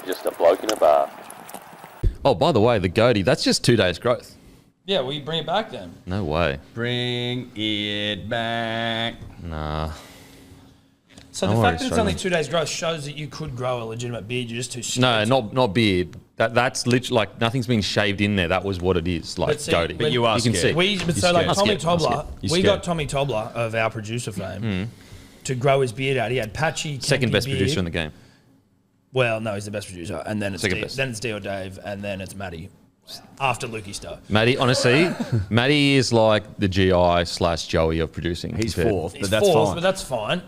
just a bloke in a bar. Oh, by the way, the goatee, that's just 2 days growth. Yeah, will you bring it back then? No way. Bring it back. Nah. So the fact that it's only 2 days growth shows that you could grow a legitimate beard. You're just too scared. No, not beard. That's literally like nothing's been shaved in there. That was what it is, like goatee. But you are scared. Tommy Tobler, we got Tommy Tobler of our producer fame to grow his beard out. He had patchy, second best beard. producer in the game. Well, no, he's the best producer, and then it's Then it's Dio Dave, and then it's Matty. After Lukey Stowe. Matty, honestly, Matty is like the GI/Joey of producing. He's fourth, but that's fine.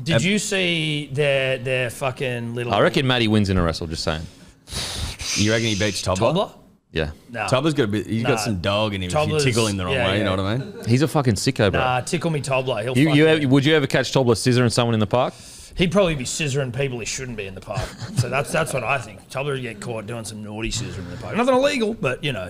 Did you see their fucking little... I reckon Matty wins in a wrestle, just saying. You reckon he beats Tobler? Tobler? Yeah. Nah. Tobler's got a bit... He's got some dog in him if you tickle him the wrong way, you know what I mean? He's a fucking sicko, bro. Nah, tickle me Tobler. Would you ever catch Tobler scissoring someone in the park? He'd probably be scissoring people he shouldn't be in the park. So that's what I think. Tobler would get caught doing some naughty scissoring in the park. Nothing illegal, but, you know.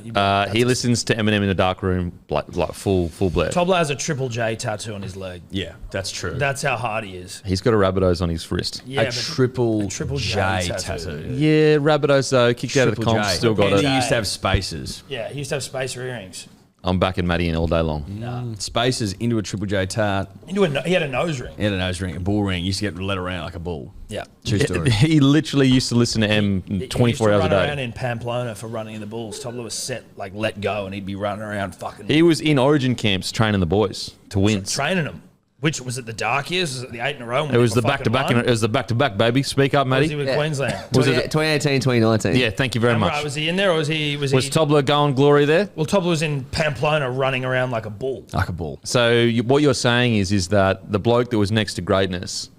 He listens to Eminem in the dark room like full blare. Tobler has a Triple J tattoo on his leg. Yeah, that's true. That's how hard he is. He's got a Rabbitohs on his wrist. Yeah, a triple J tattoo. Yeah, Rabbitohs though. Kicked out of the comp, still got it. He used to have spaces. Yeah, he used to have spacer earrings. I'm backing Matty in all day long. Spaces into a Triple J tat. He had a nose ring. He had a nose ring, a bull ring. He used to get led around like a bull. Yeah. True story. He literally used to listen to M 24 hours a day. He used to run around in Pamplona for running in the Bulls. Tobler was set, like, let go, and he'd be running around fucking... He was in Origin camps training the boys to win. Training them. Which, was it the dark years? Was it the 8 in a row? It was the back-to-back. It was the back-to-back, baby. Speak up, Matty. Was he with Queensland? Was it 2018, 2019? Yeah, thank you very much. Right, was he in there, or was he... Was Tobler going glory there? Well, Tobler was in Pamplona running around like a bull. Like a bull. So what you're saying is that the bloke that was next to greatness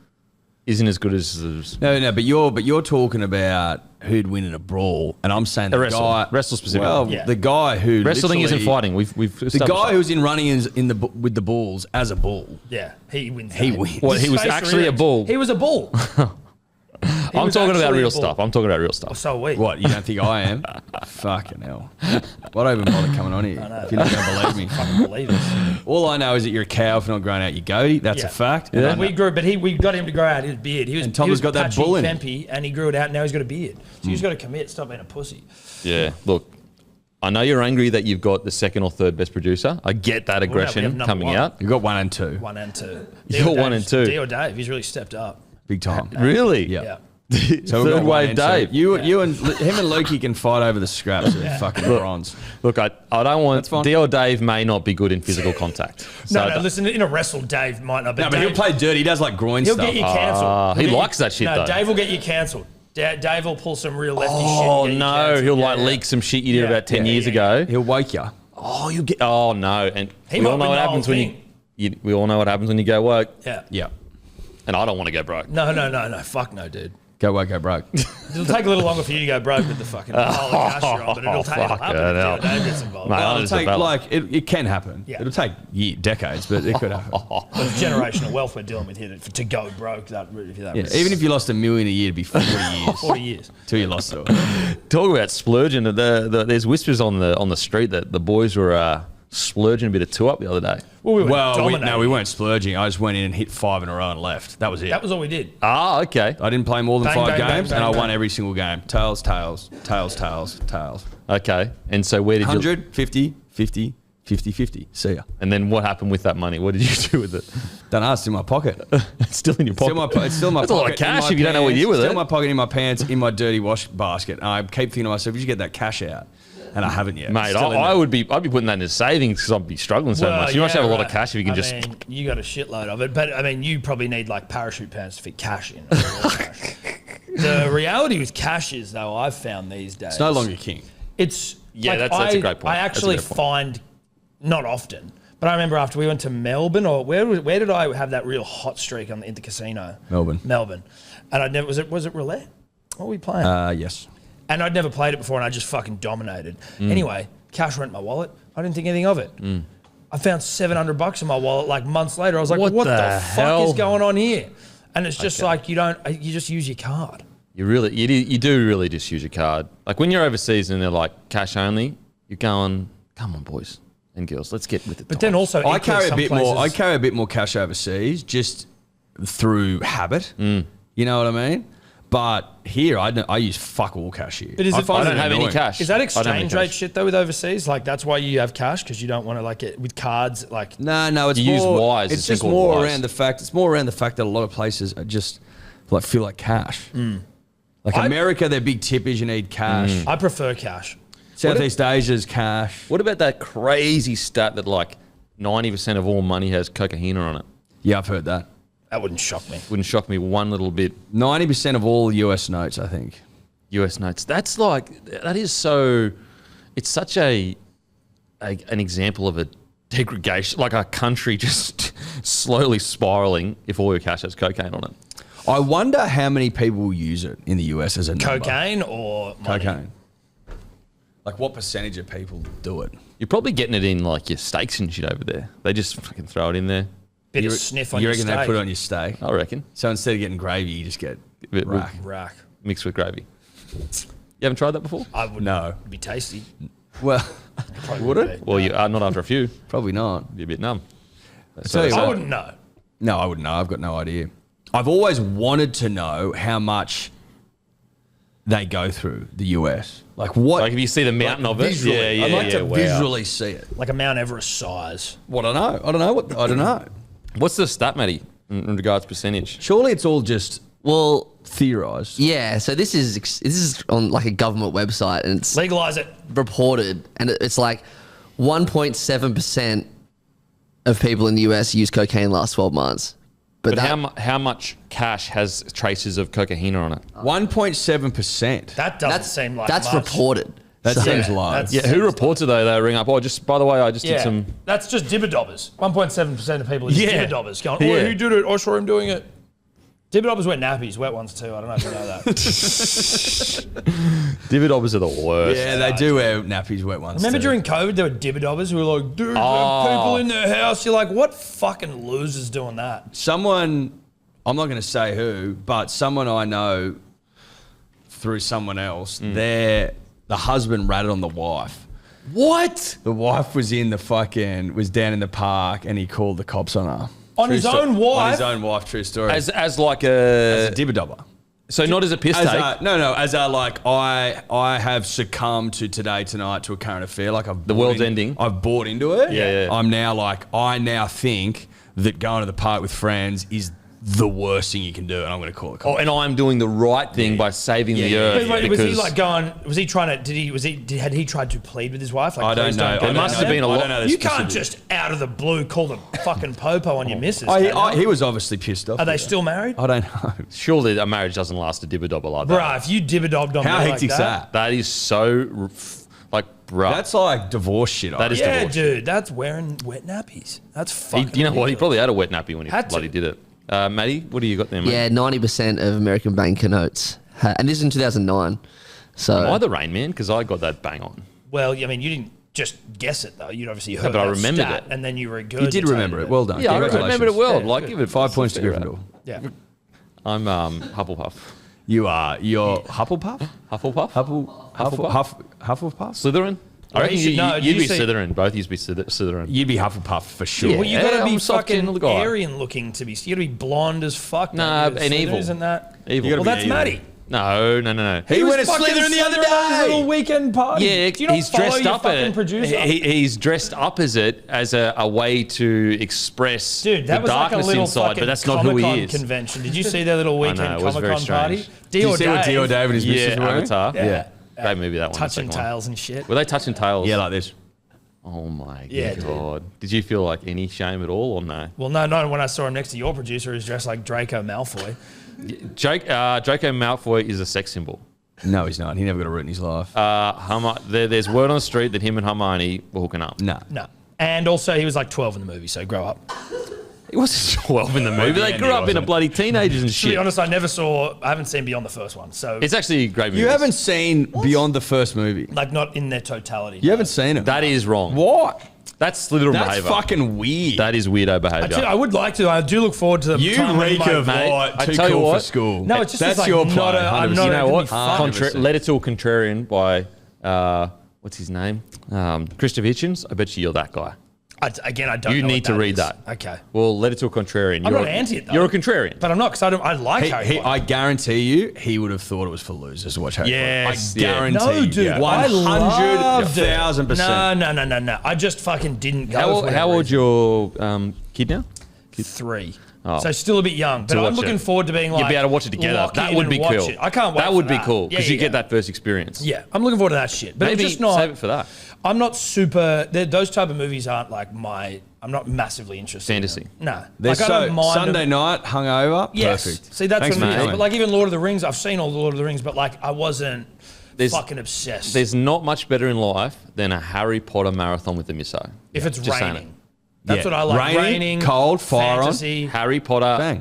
isn't as good as... No, but you're talking about who'd win in a brawl, and I'm saying the guy... Wrestle specifically. Well, the guy who Wrestling isn't fighting. We've the guy who was in running with the bulls as a bull. Yeah, he wins. He wins. Well, he was actually a bull. He was a bull. I'm talking about real stuff. I'm talking about real stuff. So are we. What, you don't think I am? Fucking hell. Why don't I even bother coming on here if you're not going to believe me? Fucking believe us. All I know is that you're a cow for not growing out your goatee. That's a fact. Yeah. We got him to grow out his beard. And Tobler's got that bull in him. And he grew it out, and now he's got a beard. So he's got to commit, stop being a pussy. Yeah, look, I know you're angry that you've got the second or third best producer. I get that aggression coming out. You've got 1 and 2. 1 and 2. You've got 1 and 2. Dio Dave, he's really stepped up. Big time. Really? Yeah. So third wave Dave. You and him and Lukey can fight over the scraps of fucking bronze. Look, I don't want... Dio Dave may not be good in physical contact. So listen, in a wrestle, Dave might not be. No, but he'll play dirty. He does like groin stuff. He'll get you cancelled. He likes that shit, though. Dave will get you cancelled. Dave will pull some real lefty shit. Oh, no. He'll leak some shit you did about 10 years ago. He'll wake you. Oh, you get... Oh, no. And we all know what happens when we all know what happens when you go woke. Yeah. Yeah. And I don't want to go broke. No. Fuck no, dude. Go woke, go broke. It'll take a little longer for you to go broke with the fucking pile of cash you're on, but it'll happen. Dave gets involved. It'll take, it can happen. Yeah. It'll take decades, but it could happen. It's generational wealth we're dealing with here to go broke. Even if you lost $1 million a year, it'd be 40 years. 40 years. Till you lost it all. Talk about splurging. There's whispers on the street that the boys were splurging a bit of two-up the other day. We weren't splurging. I just went in and hit 5 in a row and left. That was it. That was all we did. Ah, okay. I didn't play more than 5 games, and I bang. won every single game. Tails. Okay. And so where did 100, 50, 50, 50. See ya. And then what happened with that money? What did you do with it? Don't ask. It's in my pocket. It's still in your pocket. It's still in my That's pocket. That's a lot of cash if you don't know what you do with it. It's still in my pocket, in my pants, in my dirty wash basket. And I keep thinking to myself, you should get that cash out. And I haven't yet. Mate, I'd be putting that into savings because I'd be struggling so much. You must have a lot of cash if you can you got a shitload of it. But, I mean, you probably need, like, parachute pants to fit cash in. The reality with cash is, though, I've found these days... It's no longer king. It's... Yeah, that's a great point. I actually find... Not often. But I remember after we went to Melbourne, or where did I have that real hot streak in the casino? Melbourne. And I'd never... Was it roulette? What were we playing? Yes. And I'd never played it before, and I just fucking dominated. Anyway, cash went in my wallet. I didn't think anything of it. I found $700 in my wallet like months later. I was like, what the fuck is going on here? And it's just like you just use your card. You do really just use your card. Like when you're overseas and they're like cash only, you're going, come on, boys and girls, let's get with it. But then also, I carry a bit more cash overseas just through habit. You know what I mean? But here, I use fuck all cash here. But is it- I don't have any cash. Is that I don't have any exchange rate cash. shit though with overseas? Like that's why you have cash because you don't want to like it with cards. Like No, it's You use more. Wise, It's it's just called more Wise. around the fact. It's more around the fact that a lot of places are just like feel like cash. Like America, their big tip is you need cash. I prefer cash. Southeast Asia's cash. What about that crazy stat that like 90% of all money has cocaine on it? Yeah, I've heard that. That wouldn't shock me. Wouldn't shock me one little bit. 90% of all US notes, I think. US notes. That's like, that is so, it's such an example of a degradation, like a country just slowly spiraling if all your cash has cocaine on it. I wonder how many people use it in the US as a number. Cocaine or money? Cocaine. Like what percentage of people do it? You're probably getting it in like your steaks and shit over there. They just fucking throw it in there. Bit of sniff on You your reckon steak. they put it on your steak? I reckon. So instead of getting gravy, you just get Bit- rack. Rack. Mixed with gravy. You haven't tried that before? I would. No. It'd be tasty. Well, Probably would it? Well, you are not after a few. Probably not. Be a bit numb. tell you I what. wouldn't know. No, I wouldn't know. I've got no idea. I've always wanted to know how much they go through the US. Like what? Like if you see the mountain of it. visually. Yeah, yeah, I'd like yeah. to wow. visually see it. Like a Mount Everest size. What I know. I don't know. What's the stat, Matty, in regards to percentage? Surely it's all just Well, theorized. yeah. So this is on like a government website, and it's Legalize it. reported, and it's like 1.7% of people in the US use cocaine last 12 months. But that, how much cash has traces of cocaine on it? 1.7%. That doesn't seem like that's much. reported. That So- seems low. that's- Yeah, who reports it though? They ring up. Oh, just by the way, I just did Yeah, some. that's just dibber-dobbers. 1.7% of people are just Yeah. dibber-dobbers going, oh, Yeah. who did it? I saw him doing it. Dibber-dobbers wear nappies, wet ones too. I don't know if you know that. Dividobbers are the worst. Yeah, they do wear nappies, wet ones. Remember too. during COVID, there were dibber-dobbers who were like, dude, there are people in their house. You're like, what fucking losers doing that? Someone, I'm not going to say who, but someone I know through someone else, the husband ratted on the wife. What? The wife was down in the park and he called the cops on her. On his own wife? On his own wife, true story. As like As a a dibber-dobber. so not as a piss As take. as a like I have succumbed to tonight to a current affair. Like The world's ending. I've bought into it. Yeah. I'm now like I now think that going to the park with friends is the worst thing you can do, and I'm going to call it. Oh, and I'm doing the right thing by saving the earth. Wait, because was he like going? Was he trying to? Had he tried to plead with his wife? Like, I don't please know. go There must down have been a there? lot- I don't know the You can't specifics. just out of the blue call the fucking popo on your missus. Oh, can you? he was obviously pissed off. Are they with still married? it. I don't know. surely a marriage doesn't last a dibber-dobber like that. Bruh, if you dibber-dobbed on How me hectic's like that? That is so like bruh. That's like divorce shit. That is Yeah, divorce. dude, that's wearing wet nappies. That's fucking. You know what? He ridiculous. probably had a wet nappy when he Had to. bloody did it. Matty, what do you got there, mate? Yeah, 90% of American banker notes, and this is in 2009. So Am I the Rain Man? Because I got that bang on. Well, I mean, you didn't just guess it though. You'd obviously heard but I that remembered stat, it. and then you regurgitated You did remember it. Well done. Yeah, I Congratulations. remembered it well. Yeah, Like, good. give it 5 points to fair Gryffindor. Yeah. I'm Hufflepuff. You're Hufflepuff? Hufflepuff? Hufflepuff? Slytherin? I Well, reckon you should know. Did you'd you be see- Slytherin. Both you'd be Slytherin. You'd be Hufflepuff for sure. Well, you got to Yeah, be I'm a soft fucking little guy. Aryan looking to be. You got to be blonde as fuck. Nah, don't you? and Slytherin, evil. Isn't that? Evil. You gotta Well, be that's evil. Matty. No. He went to fucking Slytherin the other Slytherin at his little day. weekend party. Yeah, Do you not he's follow dressed your up fucking as producer? he's dressed up as it as a way to express Dude, that the was like a darkness little inside, fucking but that's not who Comic-Con he is. convention. Did you see their little I know, weekend it was very Comic-Con party? strange. Did you see what Dio Dave and his missus Yeah, were wearing? Avatar. Yeah. Great movie that one. the Touching second one. tails and shit. Were they touching tails? Yeah, like this. Oh my Yeah, dude. god! Did you feel like any shame at all, or no? Well, no, when I saw him next to your producer who's dressed like Draco Malfoy. Draco Malfoy is a sex symbol. No, he's not. He never got a root in his life. There's word on the street that him and Hermione were hooking up. no. No. And also, he was like 12 in the movie, so grow up. He wasn't 12 in the movie. the They end grew he up into wasn't. bloody teenagers and To be shit. honest, I haven't seen beyond the first one. So, It's actually a great movie. You haven't seen beyond the first movie. like, not in their totality. You haven't seen it. That is wrong. What? That's Slytherin That's behavior. fucking weird. That is weirdo behavior. I would like to. I do look forward to the you time when reek my- of mate, like I too tell you cool for what. school. No, it's just That's like your not play. I'm 100%. not You know a- what? 100%. Letter to a Contrarian by, what's his name? Christopher Hitchens. I bet you you're that guy. I don't You know need what to read is. that. Okay. Well, let it to a contrarian. I'm not anti it, though. You're a contrarian. But I'm not, because I like Harry Potter. I guarantee you, he would have thought it was for losers to watch Harry Yes. Potter. I guarantee No, you. dude. I loved it. 100,000%. No. I just fucking didn't go. How old's your kid now? 3. Oh. So still a bit young. But To I'm watch looking it. forward to being like. You'd be able to watch it together. lock That in would and be watch cool. it. I can't wait. That would for be cool because you get that first experience. Yeah, I'm looking forward to that shit. But Maybe I'm just not. save it for that. I'm not super. Those type of movies aren't like my. I'm not massively interested. Fantasy. In them. No. They're Like, I don't mind Sunday them. night, hungover, Yes. perfect. See, that's Thanks what it for is. telling But like even Lord of the Rings, I've seen all the Lord of the Rings, but like I wasn't fucking obsessed. There's not much better in life than a Harry Potter marathon with the misso. If it's Just saying raining. That's what I like. Raining, Raining, cold, fire fantasy. Harry Potter, Bang.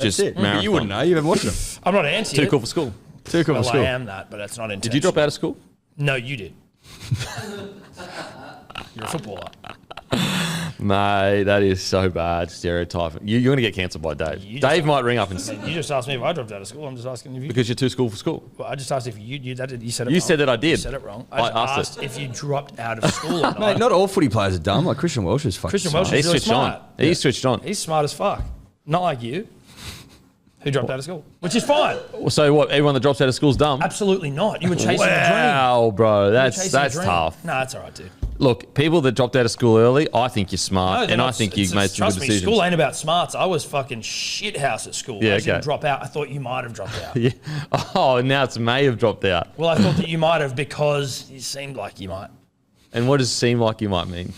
just That's it. But marathon. you wouldn't know. You haven't watched them. I'm not anti Too it. cool for school. Too cool Well, for school. I am that, but that's not intentional. Did you drop out of school? No, you did. You're a footballer. Mate, that is so bad. Stereotyping. You're going to get cancelled by Dave. You Dave just- might ring up and You just asked me if I dropped out of school. I'm just asking if you. because you're too school for school. Well, I just asked if you said it. You wrong. said that I did. You said it wrong. I I just asked asked if you dropped out of school or not. Mate, not all footy players are dumb. Like Christian Welsh is fucking Christian smart. Welsh He's really switched on. smart. He's switched on. He's smart as fuck. Not like you, who dropped out of school, which is fine. So what? Everyone that drops out of school is dumb. Absolutely not. You were chasing Wow, bro, a dream. that's tough. No, that's all right, dude. Look, people that dropped out of school early, I think you're smart, No, and I think you've made some good trust me, decisions. school ain't about smarts. I was fucking shit house at school. Yeah, I didn't okay. drop out. I thought you might have dropped out. Yeah. Oh, now it's may have dropped out. Well, I thought that you might have because you seemed like you might. And what does seem like you might mean?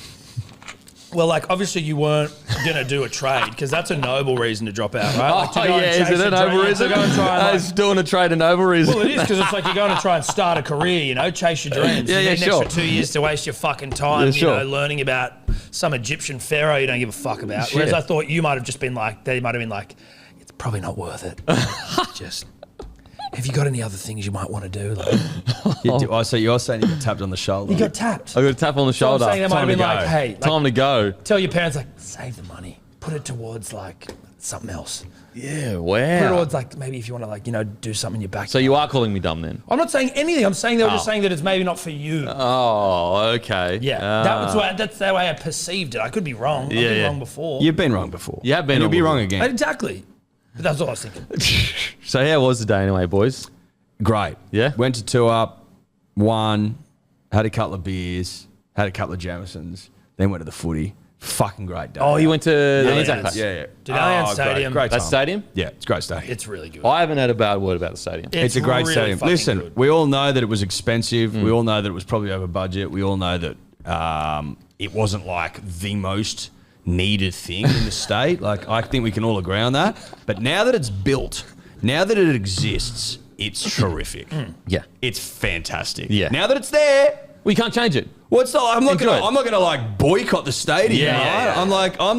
Well, like obviously you weren't gonna do a trade because that's a noble reason to drop out, right? Like, to go and is chase it a a noble dream, reason? to go and try and, like- It's doing a trade a noble reason. Well, it is because it's like you're going to try and start a career, you know, chase your dreams. Yeah, you yeah, need an sure. extra 2 years to waste your fucking time, Yeah, sure. you know, learning about some Egyptian pharaoh you don't give a fuck about. Shit. Whereas I thought you might have just been like, they might have been like, it's probably not worth it. Just, have you got any other things you might want to do? Like, So you're saying you got tapped on the shoulder? you got tapped. I got a tap on the So I'm shoulder. saying they might have Time to been like, go. hey, like, Time to go. tell your parents, like, save the money. Put it towards, like, something else. Yeah, Put it wow. towards, like, maybe if you want to, like, you know, do something in your back. So you are calling me dumb then? I'm not saying anything. I'm saying they were just Oh. saying that it's maybe not for you. Oh, okay. Yeah, that's the way I perceived it. I could be wrong. I've been yeah. wrong before. You've been wrong before. You have been And you'll be wrong wrong before. again. Exactly. But that's what I was thinking. So how was the day anyway, boys? Great. Yeah? Went to 2 up, won, had a couple of beers, had a couple of Jamesons, then went to the footy. Fucking great day. Oh, you went to the Yeah, ANZAC yeah. place? Yeah, yeah. Did Allianz Stadium- Great That time. stadium? Yeah, it's a great stadium. It's really good. I haven't had a bad word about the stadium. It's a great really stadium. fucking Listen, good. we all know that it was expensive. We all know that it was probably over budget. We all know that it wasn't like the most needed thing in the state. Like, I think we can all agree on that. But now that it's built, now that it exists, it's terrific. Yeah. It's fantastic. Yeah. Now that it's there, We can't change it. well, it's not, I'm not Enjoy it. gonna like boycott the stadium. Yeah, yeah, right? yeah. I'm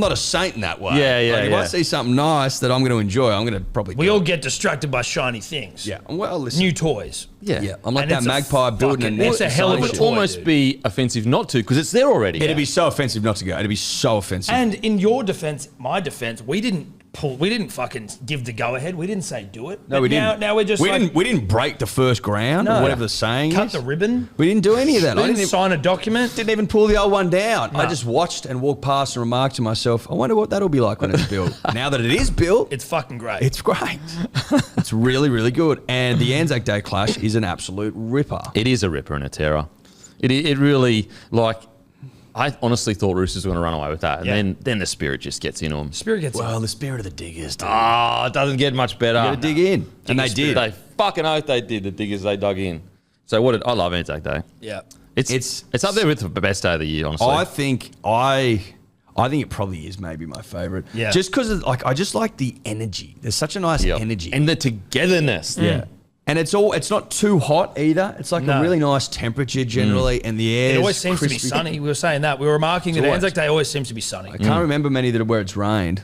not a saint in that way. Yeah, yeah, Like, if yeah. I see something nice that I'm going to enjoy, I'm going to probably. We do all it. get distracted by shiny things. Yeah. Well, listen. New toys. Yeah. Yeah, I'm like And that it's a magpie building a fucking- nest. it's a and hell of It a selling would shit. toy, almost dude. be offensive not to because it's there already. It'd be so offensive not to go. It'd be so offensive. And in your defense, my defense, we didn't fucking give the go ahead. We didn't say do it. no, But we now, didn't. Now we're just we didn't break the first ground or whatever the saying cut is. the ribbon. We didn't do any of that. We I didn't didn't sign a document. didn't even pull the old one down. I No. just watched and walked past and remarked to myself, I wonder what that'll be like when it's built. Now that it is built, It's fucking great. it's great. It's really, really good. And the Anzac Day clash is an absolute ripper. It is a ripper and a terror. It really, like, I honestly thought Roosters were going to run away with that. And Yeah. then the spirit just gets in them. Spirit gets Well, the spirit of the diggers, dude. Oh, it doesn't get much better. You got to dig in. And they did. They fucking oath they did. The diggers, they dug in. So I love Anzac Day. Yeah. It's up there with the best day of the year, honestly. I think it probably is maybe my favorite. Yeah. Just because I just like the energy. There's such a nice Yep. energy. And the togetherness. yeah. And it's not too hot either. It's like No. a really nice temperature generally, and the air. It always seems to be sunny. We were saying that. We were remarking that always. Anzac Day always seems to be sunny. I can't remember many that where it's rained.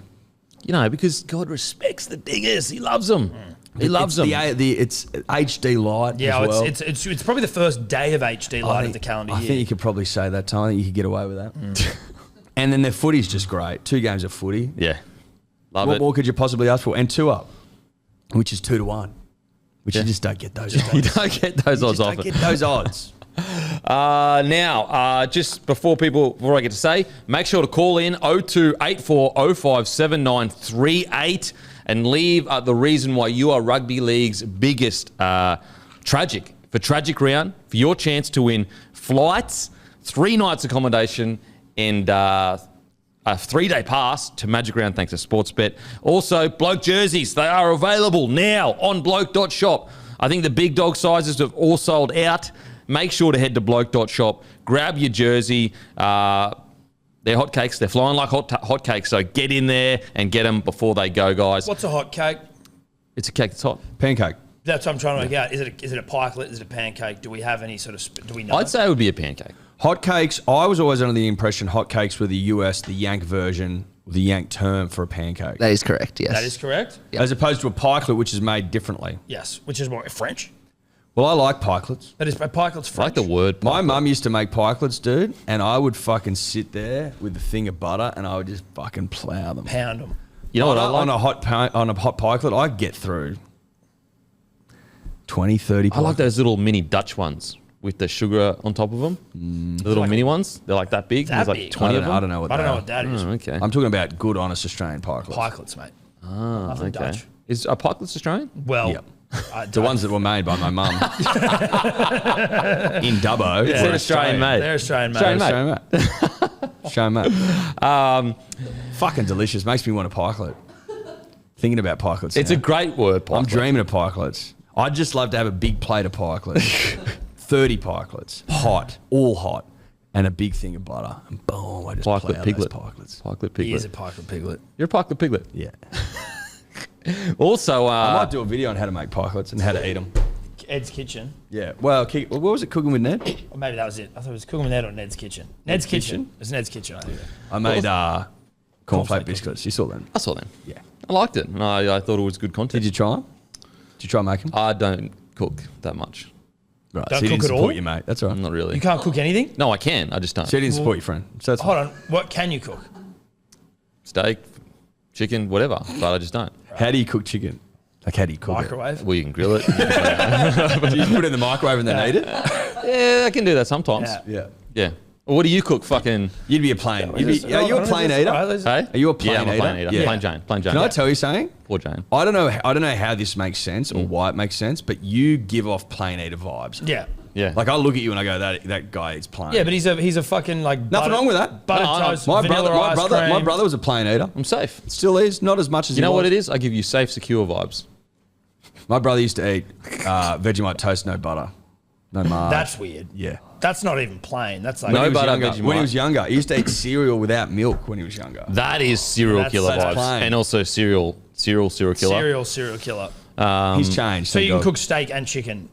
You know, because God respects the diggers. He loves them. He loves them. It's HD light. Yeah, as well. it's probably the first day of HD light of the calendar I year. think you could probably say that, Tom. I think you could get away with that. And then their footy's just great. 2 games of footy. Yeah. Love What it. more could you possibly ask for? And 2 up, which is 2 to 1, which Yeah. you just don't get those. You don't get those odds Don't often. get those odds. Just before I get to say, make sure to call in 0284057938 and leave the reason why you are Rugby League's biggest tragic round for your chance to win flights, 3 nights accommodation, and a 3-day pass to Magic Round thanks to Sportsbet. Also, Bloke jerseys, they are available now on bloke.shop. I think the big dog sizes have all sold out. Make sure to head to bloke.shop, grab your jersey. They're hotcakes. They're flying like hotcakes, so get in there and get them before they go, guys. What's a hot cake? It's a cake that's hot. Pancake. That's what I'm trying to work out. Is it a pikelet? Is it a pancake? Do we have any sort of... Do we know? I'd say it would be a pancake. Hotcakes, I was always under the impression hotcakes were the US, the Yank version, the Yank term for a pancake. That is correct, yes. That is correct? As opposed to a pikelet, which is made differently. Yes, which is more French. Well, I like pikelets. That is, pikelet's French. I like the word My pikelet. mum used to make pikelets, dude, and I would fucking sit there with a thing of butter and I would just fucking plow them. Pound them. You know what I like? On a hot pikelet, I get through 20, 30 I like those little mini Dutch ones with the sugar on top of them. The little mini ones. They're like that big. That There's like big? 20 of them. I don't know what I don't they know are. what that is. Oh, okay. I'm talking about good, honest Australian pikelets. Pikelets, mate. Okay. Nothing Dutch. Is are pikelets Australian? Well, Yep. The ones that were made by my mum in Dubbo. Yeah. They're Australian made. They're Australian made. Australian made. Show mate. Fucking delicious. Makes me want a pikelet. Thinking about pikelets. It's now. a great word, pikelet. I'm dreaming of pikelets. I'd just love to have a big plate of pikelets. 30 pikelets. Hot. All hot. And a big thing of butter. And boom, I just Pikelet plow piglet. those pikelets. Pikelet He is a piglet. pikelet piglet. You're a pikelet piglet. Yeah. Also, I might do a video on how to make pikelets and how to eat them. Ed's Kitchen. Yeah. Well, what was it, cooking with Ned? Or maybe that was it. I thought it was Cooking with Ned or Ned's Kitchen. Ned's Kitchen. It's Ned's Kitchen, I think. I made cornflake Cornflake biscuits. You saw them? I saw them. Yeah. I liked it. I thought it was good content. Did you try them? Did you try making them? I don't cook that much. Right. Don't so you cook didn't at support all? your mate. That's all right. Not really. You can't cook anything? No, I can. I just don't. So you didn't support your friend. So that's Hold on. What can you cook? Steak, chicken, whatever. But I just don't. How do you cook chicken? Like, how do you cook Microwave? Well, you can grill it. it? Do you put it in the microwave and then eat it? Yeah, I can do that sometimes. Yeah. Yeah. Yeah. Well, what do you cook? Fucking. You'd be a plain. Are you a plain eater? Hey? Are you a plain Yeah, I'm a plain eater? eater. Yeah. Plain Jane. Plain Jane. Can I tell you something? Poor Jane. I don't know how this makes sense or why it makes sense, but you give off plain eater vibes. Yeah. Yeah. Like I look at you and I go, that guy eats plain. Yeah, but he's a fucking like Nothing wrong with that. Butter No, toast, my vanilla ice my cream. brother was a plain eater. I'm safe. Still is, not as much as You know he what was. it is? I give you safe, secure vibes. My brother used to eat Vegemite toast, no butter, no Mars. That's weird. Yeah. That's not even plain. That's like No When he was butter, younger- Vegemite. When he was younger, he used to eat cereal without milk when he was younger. That is serial That's- killer that's vibes. plain. And also serial killer. serial killer. He's changed. So thank you can God. cook steak and chicken.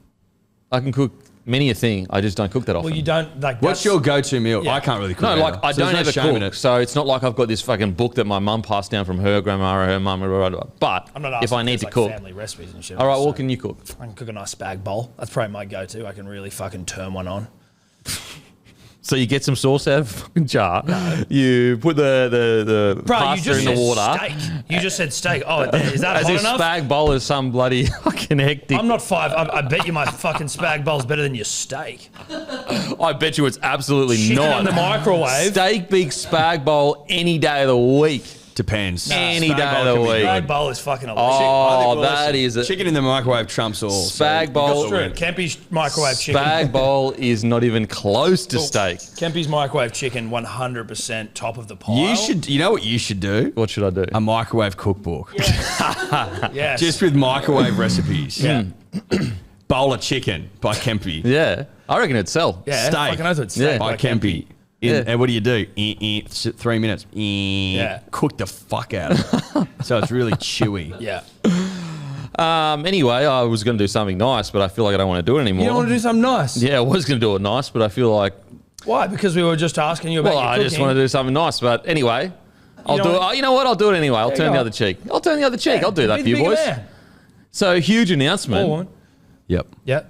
I can cook many a thing. I just don't cook that often. Well, you don't like. What's your go-to meal? Yeah. I can't really cook. No, either. like I So don't there's no ever shame in cook, it. so it's not like I've got this fucking book that my mum passed down from her grandma or her mum. But I'm not asking if I need for, to like, cook, family recipes and shit. all right, So what can you cook? I can cook a nice spag bowl. That's probably my go-to. I can really fucking turn one on. So you get some sauce out of a fucking jar. You put the Bro, you pasta just in the said water. steak. You just said steak. Oh, is that As hot if enough? spag bowl is some bloody fucking hectic. I'm not five. I bet you my fucking spag bowl's better than your steak. I bet you it's absolutely Chicken not. in the microwave. Steak big spag bowl any day of the week. Depends. Any Spag day bowl of the can be week. good. Spag bowl is fucking delicious. Oh, that is a Chicken in the microwave trumps all. Spag bowl. True. Kempy's microwave chicken. Spag bowl is not even close to steak. Kempy's microwave chicken, 100% top of the pile. You should. You know what you should do? What should I do? A microwave cookbook. Yes. Just with microwave recipes. yeah. Bowl of chicken by Kempy. Yeah, I reckon it'd sell. Yeah. Steak. Fucking oath it's steak Yeah. By Kempy. Yeah. And what do you do? 3 minutes. Yeah. Cook the fuck out of it. So it's really chewy. Yeah. Anyway, I was going to do something nice, but I feel like I don't want to do it anymore. You don't want to do something nice? Yeah, I was going to do it nice, but I feel like, Why? Because we were just asking you about well, your I cooking. just want to do something nice. But anyway, I'll know do it. what? Oh, you know what? I'll do it anyway. I'll Yeah, turn go the on. other cheek. I'll turn the other cheek. I'll do that Be for you the bigger boys. man. So, huge Or announcement. woman. Yep. Yeah.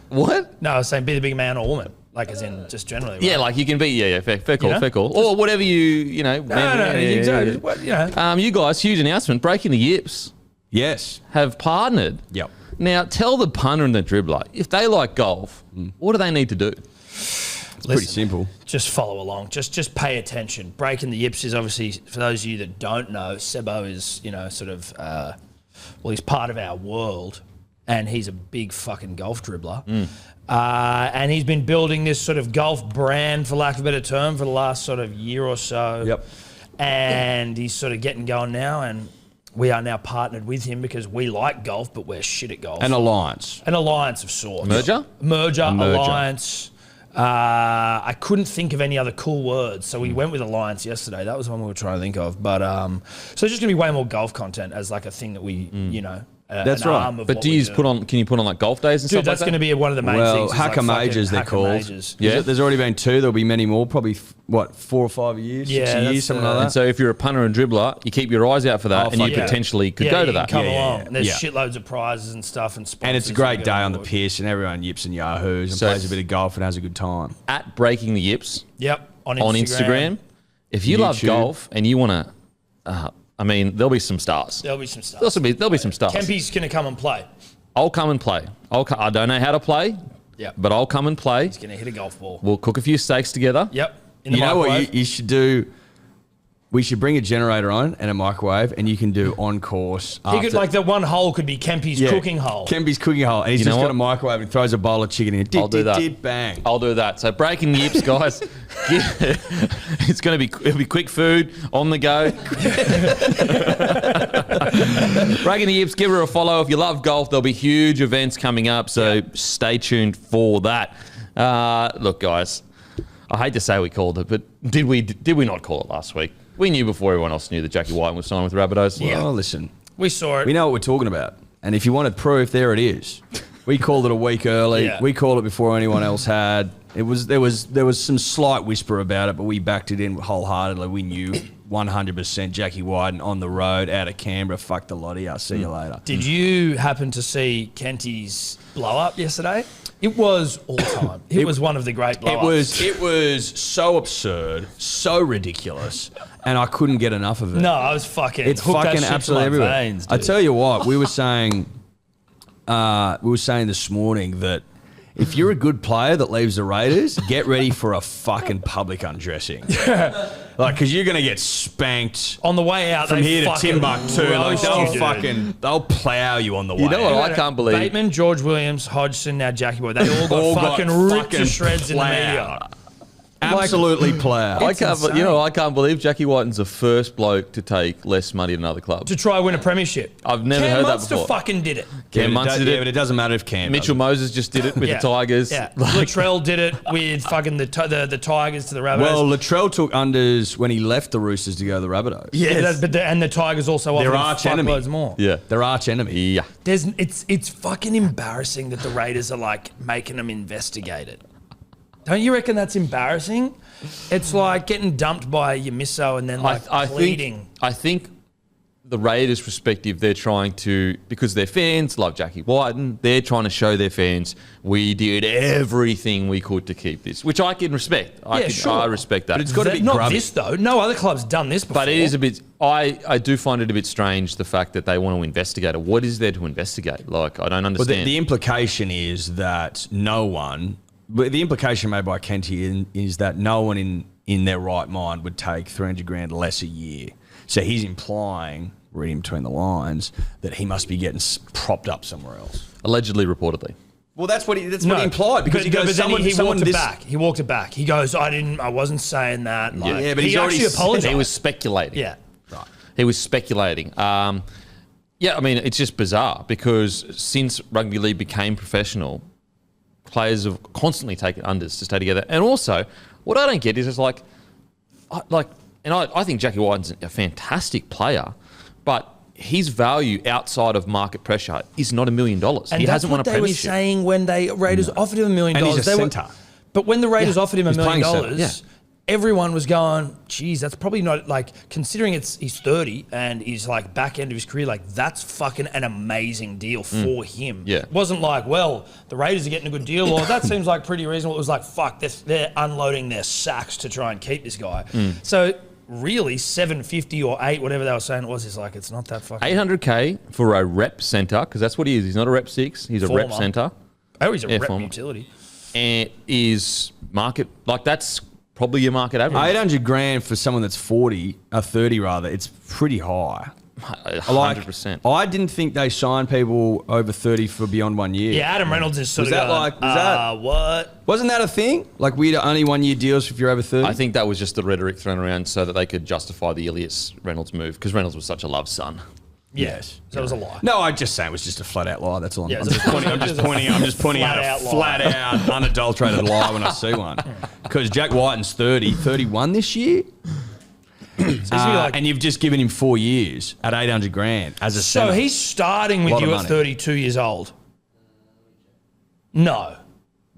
What? No, I was saying be the bigger man or woman. Like as in just generally. Right? Yeah, like you can be, fair call, You know? fair call. Or whatever you know. No, exactly. Just what, you know. You guys, huge announcement. Breaking the Yips Yes. have partnered. Yep. Now, tell the punter and the dribbler, if they like golf, what do they need to do? It's pretty simple. Just follow along. Just pay attention. Breaking the yips is obviously, for those of you that don't know, Sebo is, sort of, he's part of our world, and he's a big fucking golf dribbler. And he's been building this sort of golf brand, for lack of a better term, for the last sort of year or so. Yep. And he's sort of getting going now, and we are now partnered with him because we like golf, but we're shit at golf. An alliance. An alliance of sorts. Merger? Merger, alliance. I couldn't think of any other cool words, so we went with alliance yesterday. That was the one we were trying to think of. But so there's just gonna be way more golf content as like a thing that we, That's an right. arm of But what do we you put on? Can you put on like golf days and Dude, stuff that's like going to be one of the main things. is Hacker like Majors, they're Hacker called. Majors. Yeah. There's already been 2. There'll be many more. Probably, 4 or 5 years, 6 Yeah, years, that's something the- like And that. so if you're a punter and dribbler, you keep your eyes out for that, Oh, and you fuck yeah. potentially could go to you that. can come Yeah, along. yeah, And there's yeah. shitloads of prizes and stuff and sponsors. And it's a that great go day on the board. piss, and everyone yips and yahoos and So- plays a bit of golf and has a good time. At Breaking the Yips Yep, on on Instagram, if you love YouTube. golf and you want to, there'll be some stars. There'll be some stuff. There'll be some stars. Kempy's going to come and play. I'll come and play. I don't know how to play, Yep. but I'll come and play. He's going to hit a golf ball. We'll cook a few steaks together. Yep. In the You know microwave. what you should do? We should bring a generator on and a microwave, and you can do on course. He could, like, the one hole could be Kempy's cooking hole. Kempy's cooking hole, and he's You know just got what? a microwave and throws a bowl of chicken in. I'll do that. Bang. I'll do that. So Breaking the Yips, guys. It'll be quick food on the go. Breaking the Yips, give her a follow. If you love golf, there'll be huge events coming up, so stay tuned for that. Look, guys, I hate to say we called it, but did we not call it last week? We knew before everyone else knew that Jackie Wighton was signed with Rabbitohs. Yeah. Well, listen, We saw it. we know what we're talking about, and if you wanted proof, there it is. We called it a week early. Yeah. We called it before anyone else had. There was some slight whisper about it, but we backed it in wholeheartedly. We knew 100% Jackie Wighton on the road out of Canberra. Fuck the lot of you. See you later. Did you happen to see Kenty's blow up yesterday? It was all time. It was one of the great blow ups. It was so absurd, so ridiculous, and I couldn't get enough of it. No, I was fucking. It's hooked that fucking shit to absolutely my everywhere. veins, I dude. tell you what, we were saying this morning that if you're a good player that leaves the Raiders, get ready for a fucking public undressing. Like, because you're going to get spanked On the way out, from they here to fucking Timbuktu. Like, roast you, dude. they'll plow you on the way. You know what out. I can't believe? Bateman, George Williams, Hodgson, now Jackie Boy. They all got All got fucking ripped fucking to shreds in the plowed. media. Absolutely plow. I It's can't, insane. I can't believe Jackie Wighton's the first bloke to take less money than another club. To try win a premiership. I've never Cam heard that Munster before. fucking did it. Cam Munster did but it. it doesn't matter if Cam Mitchell doesn't. Moses just did it with Yeah. the Tigers. Yeah. Like, Latrell did it with fucking the Tigers to the Rabbitohs. Well, Latrell took unders when he left the Roosters to go to the Rabbitohs. yeah, and the Tigers also offered Their him arch enemy. fuckloads more. yeah. Their arch enemy. Yeah. It's fucking embarrassing that the Raiders are like making them investigate it. Don't you reckon that's embarrassing? It's like getting dumped by your misso and then like pleading. I think the Raiders' perspective, they're trying to, because their fans love Jackie Wighton, they're trying to show their fans we did everything we could to keep this, which I can respect. I respect that. But it's got to be not grubby. this though. No other club's done this before. But it is a bit. I do find it a bit strange the fact that they want to investigate it. What is there to investigate? Like, I don't But understand. the implication is that no one, but the implication made by Kenty is that no one in their right mind would take 300 grand less a year. So he's implying, reading between the lines, that he must be getting propped up somewhere else. Allegedly, reportedly. Well, that's what he implied because he goes, then he someone walked it this- back. He walked it back. He goes, I wasn't saying that. Like, Yeah, but he he's already actually said- apologized. He was speculating. Yeah. He was speculating. Yeah, I mean, it's just bizarre because since rugby league became professional, players have constantly taken unders to stay together. And also, what I don't get is I think Jackie Wighton's a fantastic player, but his value outside of market pressure is not $1 million. And He that's hasn't won a what they were premiership. saying when they Raiders offered him $1 million. And he's a They were- centre. But when the Raiders offered him $1 He's million, playing centre, yeah. everyone was going, geez, that's probably not, like, considering he's 30 and he's like back end of his career, like that's fucking an amazing deal for him. Yeah. It wasn't like, well, the Raiders are getting a good deal, or that seems like pretty reasonable. It was like, fuck, they're unloading their sacks to try and keep this guy. So really 750 or 8, whatever they were saying it was. It's like, it's not that fucking... 800K for a rep centre, because that's what he is. He's not a rep 6. He's a rep Former. centre. Oh, he's a rep former. utility. And is market... Like, that's probably your market average. 800 grand for someone that's 30 rather. It's pretty high. 100%. I didn't think they signed people over 30 for beyond 1 year. Yeah, Adam Reynolds is sort Was of that going, like- was that- what? Wasn't that a thing? Like weird only 1 year deals if you're over 30? I think that was just the rhetoric thrown around so that they could justify the Ilias Reynolds move, because Reynolds was such a loved son. Yes. So it was a lie. No, I just say it was just a flat out lie. That's all. Yeah, I'm it's just a- pointing. I'm just pointing out Flat out a lie. flat out unadulterated lie when I see one. Because Jack Wighton's 31 this year, and you've just given him 4 years at 800 grand as a So centre. he's starting with Lot of you at money. 32 years old? No.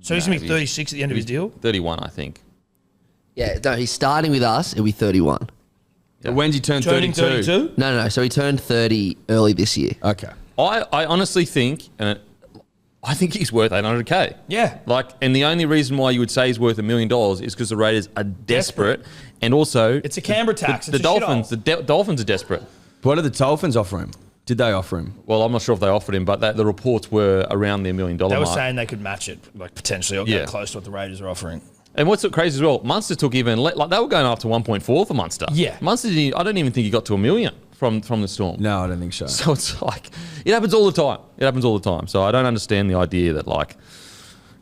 So he's going to be 36 at the end of his deal? 31, I think. Yeah, no, he's starting with us. It'll be 31. But when's he turn Turning 32? 32? No. So he turned 30 early this year. Okay. I honestly think, I think he's worth 800K. Yeah. Like, and the only reason why you would say he's worth $1 million is because the Raiders are desperate, and also It's a Canberra tax. The It's a shithole. Dolphins, Dolphins are desperate. What did the Dolphins offer him? Did they offer him? Well, I'm not sure if they offered him, but the reports were around the $1 million They were mark. saying they could match it, like potentially, or Yeah. get close to what the Raiders are offering. And what's crazy as well, Munster took even like they were going up to 1.4 for Munster. Yeah. Munster, I don't even think he got to $1 million from the Storm. No, I don't think so. So it's like it happens all the time. It happens all the time. So I don't understand the idea that like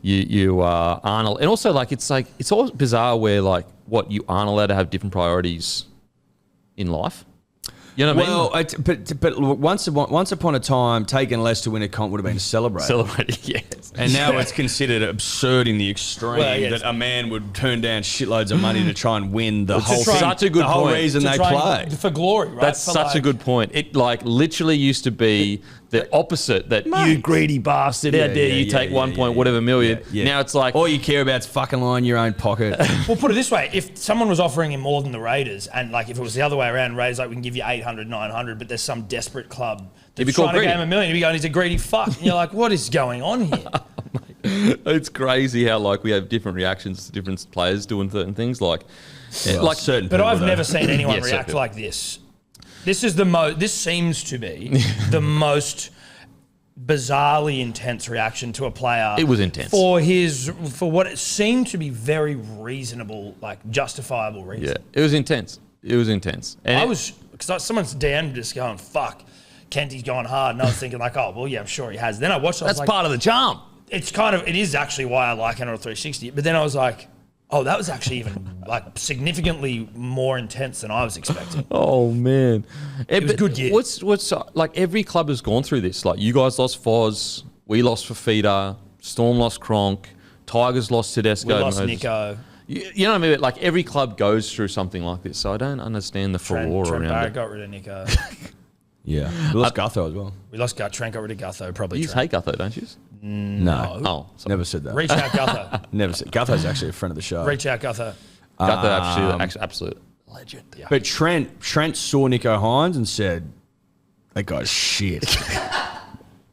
you aren't, and also like it's all bizarre where like what you aren't allowed to have different priorities in life. You know what I mean? But once upon a time, taking less to win a comp would have been celebrated. Celebrating, yes. And now it's considered absurd in the extreme Well, yeah, that a man would turn down shitloads of money to try and win the whole is such a good the whole point. reason To they try play. and- for glory, right? That's For such a like- good point. It like literally used to be the opposite, that you greedy bastard, how dare you take 1 point whatever million. Yeah. Now it's like, all you care about is fucking line your own pocket. Well, put it this way. If someone was offering him more than the Raiders, and like if it was the other way around, Raiders like, we can give you 800, 900, but there's some desperate club He'd be that's called trying to greedy. game $1 million, he'd be going, he's a greedy fuck. And you're like, what is going on here? it's crazy how like we have different reactions to different players doing certain things. Like certain But people I've don't. never seen anyone Yeah, react so- like this. This is this seems to be the most bizarrely intense reaction to a player. It was intense. For what it seemed to be very reasonable, like justifiable reason. yeah, it was intense. It was intense. And I was, because someone's DM'd just going, fuck, Kenty's going hard. And I was thinking like, oh, well, yeah, I'm sure he has. Then I watched it, I was that's like, part of the charm. it is actually why I like NRL 360. But then I was like, oh, that was actually even like significantly more intense than I was expecting. Oh man, it was a good year. What's like every club has gone through this. Like you guys lost Foz, we lost Fafita, Storm lost Cronk, Tigers lost Tedesco. We lost Moses. Nico. You know what I mean? Like every club goes through something like this. So I don't understand the furore Trent around Barrett it. got rid of Nico. Yeah. We lost Gutho as well. We lost Trent got rid of Gutho, probably You Trent. hate Gutho, don't you? No. Oh, sorry. Never said that. Reach out Gutho. Never said. Gutho's actually a friend of the show. Reach out Gutho. Gutho actually absolute legend. Yeah. But Trent saw Nico Hines and said, that guy's shit.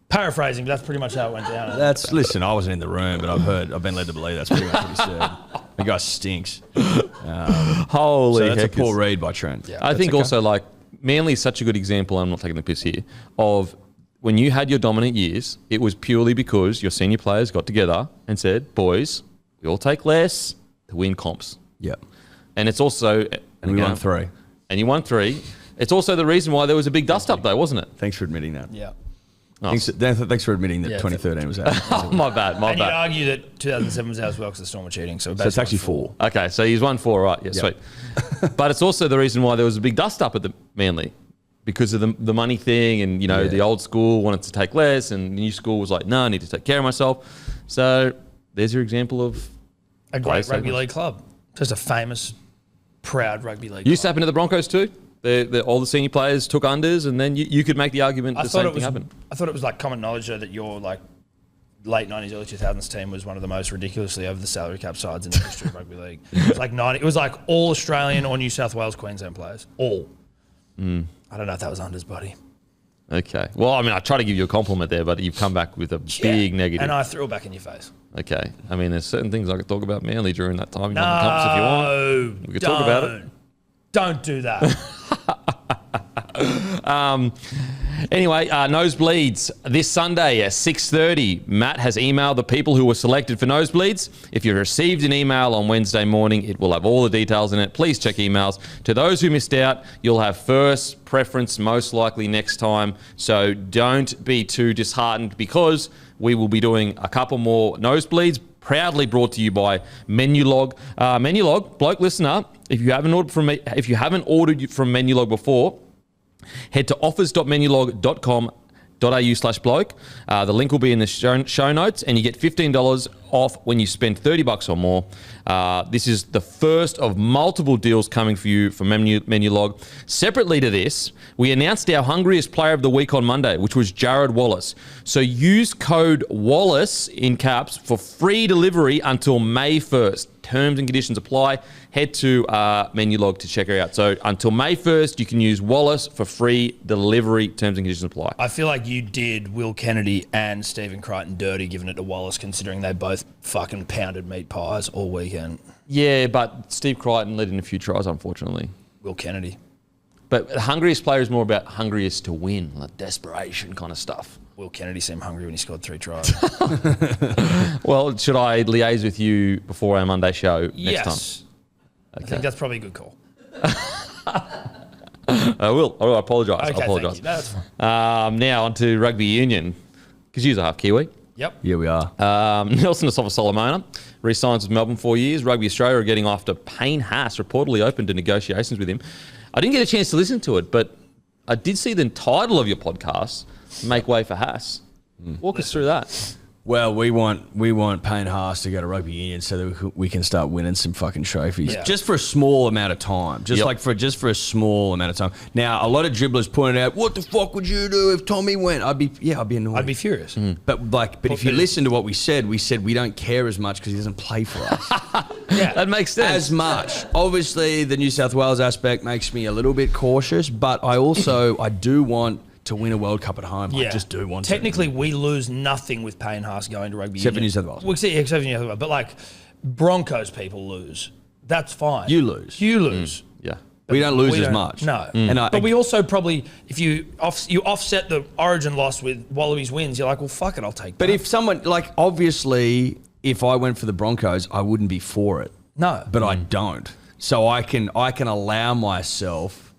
Paraphrasing, but that's pretty much how it went down. Listen, I wasn't in the room, but I've been led to believe that's pretty much what he said. The guy stinks. Holy So that's a heck, poor it's- read by Trent. Yeah. I think okay. also like Manly is such a good example. I'm not taking the piss here of when you had your dominant years. It was purely because your senior players got together and said, "Boys, we all take less to win comps." Yep. And it's also And we won 3. and you won 3. It's also the reason why there was a big dust up, though, wasn't it? Thanks for admitting that. Yeah. Thanks for admitting that Yeah, 2013 was out. Oh, my bad, my And you'd bad. argue that 2007 was out as well because the Storm were cheating. So So it's actually 4. Okay, so he's won 4, right? Yeah, Yep. sweet. But it's also the reason why there was a big dust up at the Manly because of the money thing, and Yeah. the old school wanted to take less, and the new school was like, no, I need to take care of myself. So there's your example of a great Players rugby segments. league club. Just a famous, proud rugby league used to club. happen to the Broncos too. All the senior players took unders, and then you could make the argument the same thing happened. I thought it was like common knowledge though, that your like late 90s, early 2000s team was one of the most ridiculously over the salary cap sides in the history of rugby league. It was like It was like all Australian or New South Wales, Queensland players. All. I don't know if that was unders, buddy. Okay. Well, I mean, I try to give you a compliment there, but you've come back with a big negative. And I threw it back in your face. Okay. I mean, there's certain things I could talk about Manly during that time. You want the comps if you want. No, We could talk about it. Don't do that. Anyway, nosebleeds this Sunday at 6:30. Matt has emailed the people who were selected for nosebleeds. If you received an email on Wednesday morning, it will have all the details in it. Please check emails. To those who missed out, you'll have first preference most likely next time. So don't be too disheartened because we will be doing a couple more nosebleeds. Proudly brought to you by Menulog. Menulog, bloke listener, if you haven't ordered from Menulog before, head to offers.menulog.com.au/bloke. The link will be in the show notes, and you get $15 off when you spend $30 or more. This is the first of multiple deals coming for you from Menulog. Separately to this, we announced our hungriest player of the week on Monday, which was Jared Wallace. So use code Wallace in caps for free delivery until May 1st. Terms and conditions apply. Head to Menulog to check her out. So until May 1st, you can use Wallace for free delivery. Terms and conditions apply. I feel like you did Will Kennedy and Stephen Crichton dirty giving it to Wallace, considering they both fucking pounded meat pies all weekend. Yeah, but Steve Crichton led in a few tries, unfortunately. Will Kennedy. But the hungriest player is more about hungriest to win, like desperation kind of stuff. Will Kennedy seemed hungry when he scored 3 tries. Well, should I liaise with you before our Monday show next time? I think that's probably a good call. I will. I apologise. Okay, I apologise. thank you. No, that's fine. Now on to Rugby Union, because you're half Kiwi. Yep. Yeah, we are. Nelson Asafa-Solomona re-signs with Melbourne 4 years. Rugby Australia are getting after Payne Haas, reportedly open to negotiations with him. I didn't get a chance to listen to it, but I did see the title of your podcast, Make Way for Haas. Walk us through that. Well, we want Payne Haas to go to Rugby Union so that we can start winning some fucking trophies, just for a small amount of time, for a small amount of time. Now, a lot of dribblers pointed out, "What the fuck would you do if Tommy went?" I'd be annoyed. I'd be furious. But if you listen to what we said we don't care as much because he doesn't play for us. Yeah, that makes sense. As much. Obviously, the New South Wales aspect makes me a little bit cautious, but I do want to win a World Cup at home. I just do want Technically, we lose nothing with Payne Haas going to Rugby Except for Union. New South Wales. Well, except for New South Wales. But like, Broncos people lose. That's fine. You lose. You lose. Yeah. We don't lose as much. No. But we also probably, if you offset the Origin loss with Wallabies wins, you're like, well, fuck it, I'll take that. But if someone, obviously, if I went for the Broncos, I wouldn't be for it. No. But I don't. So I can allow myself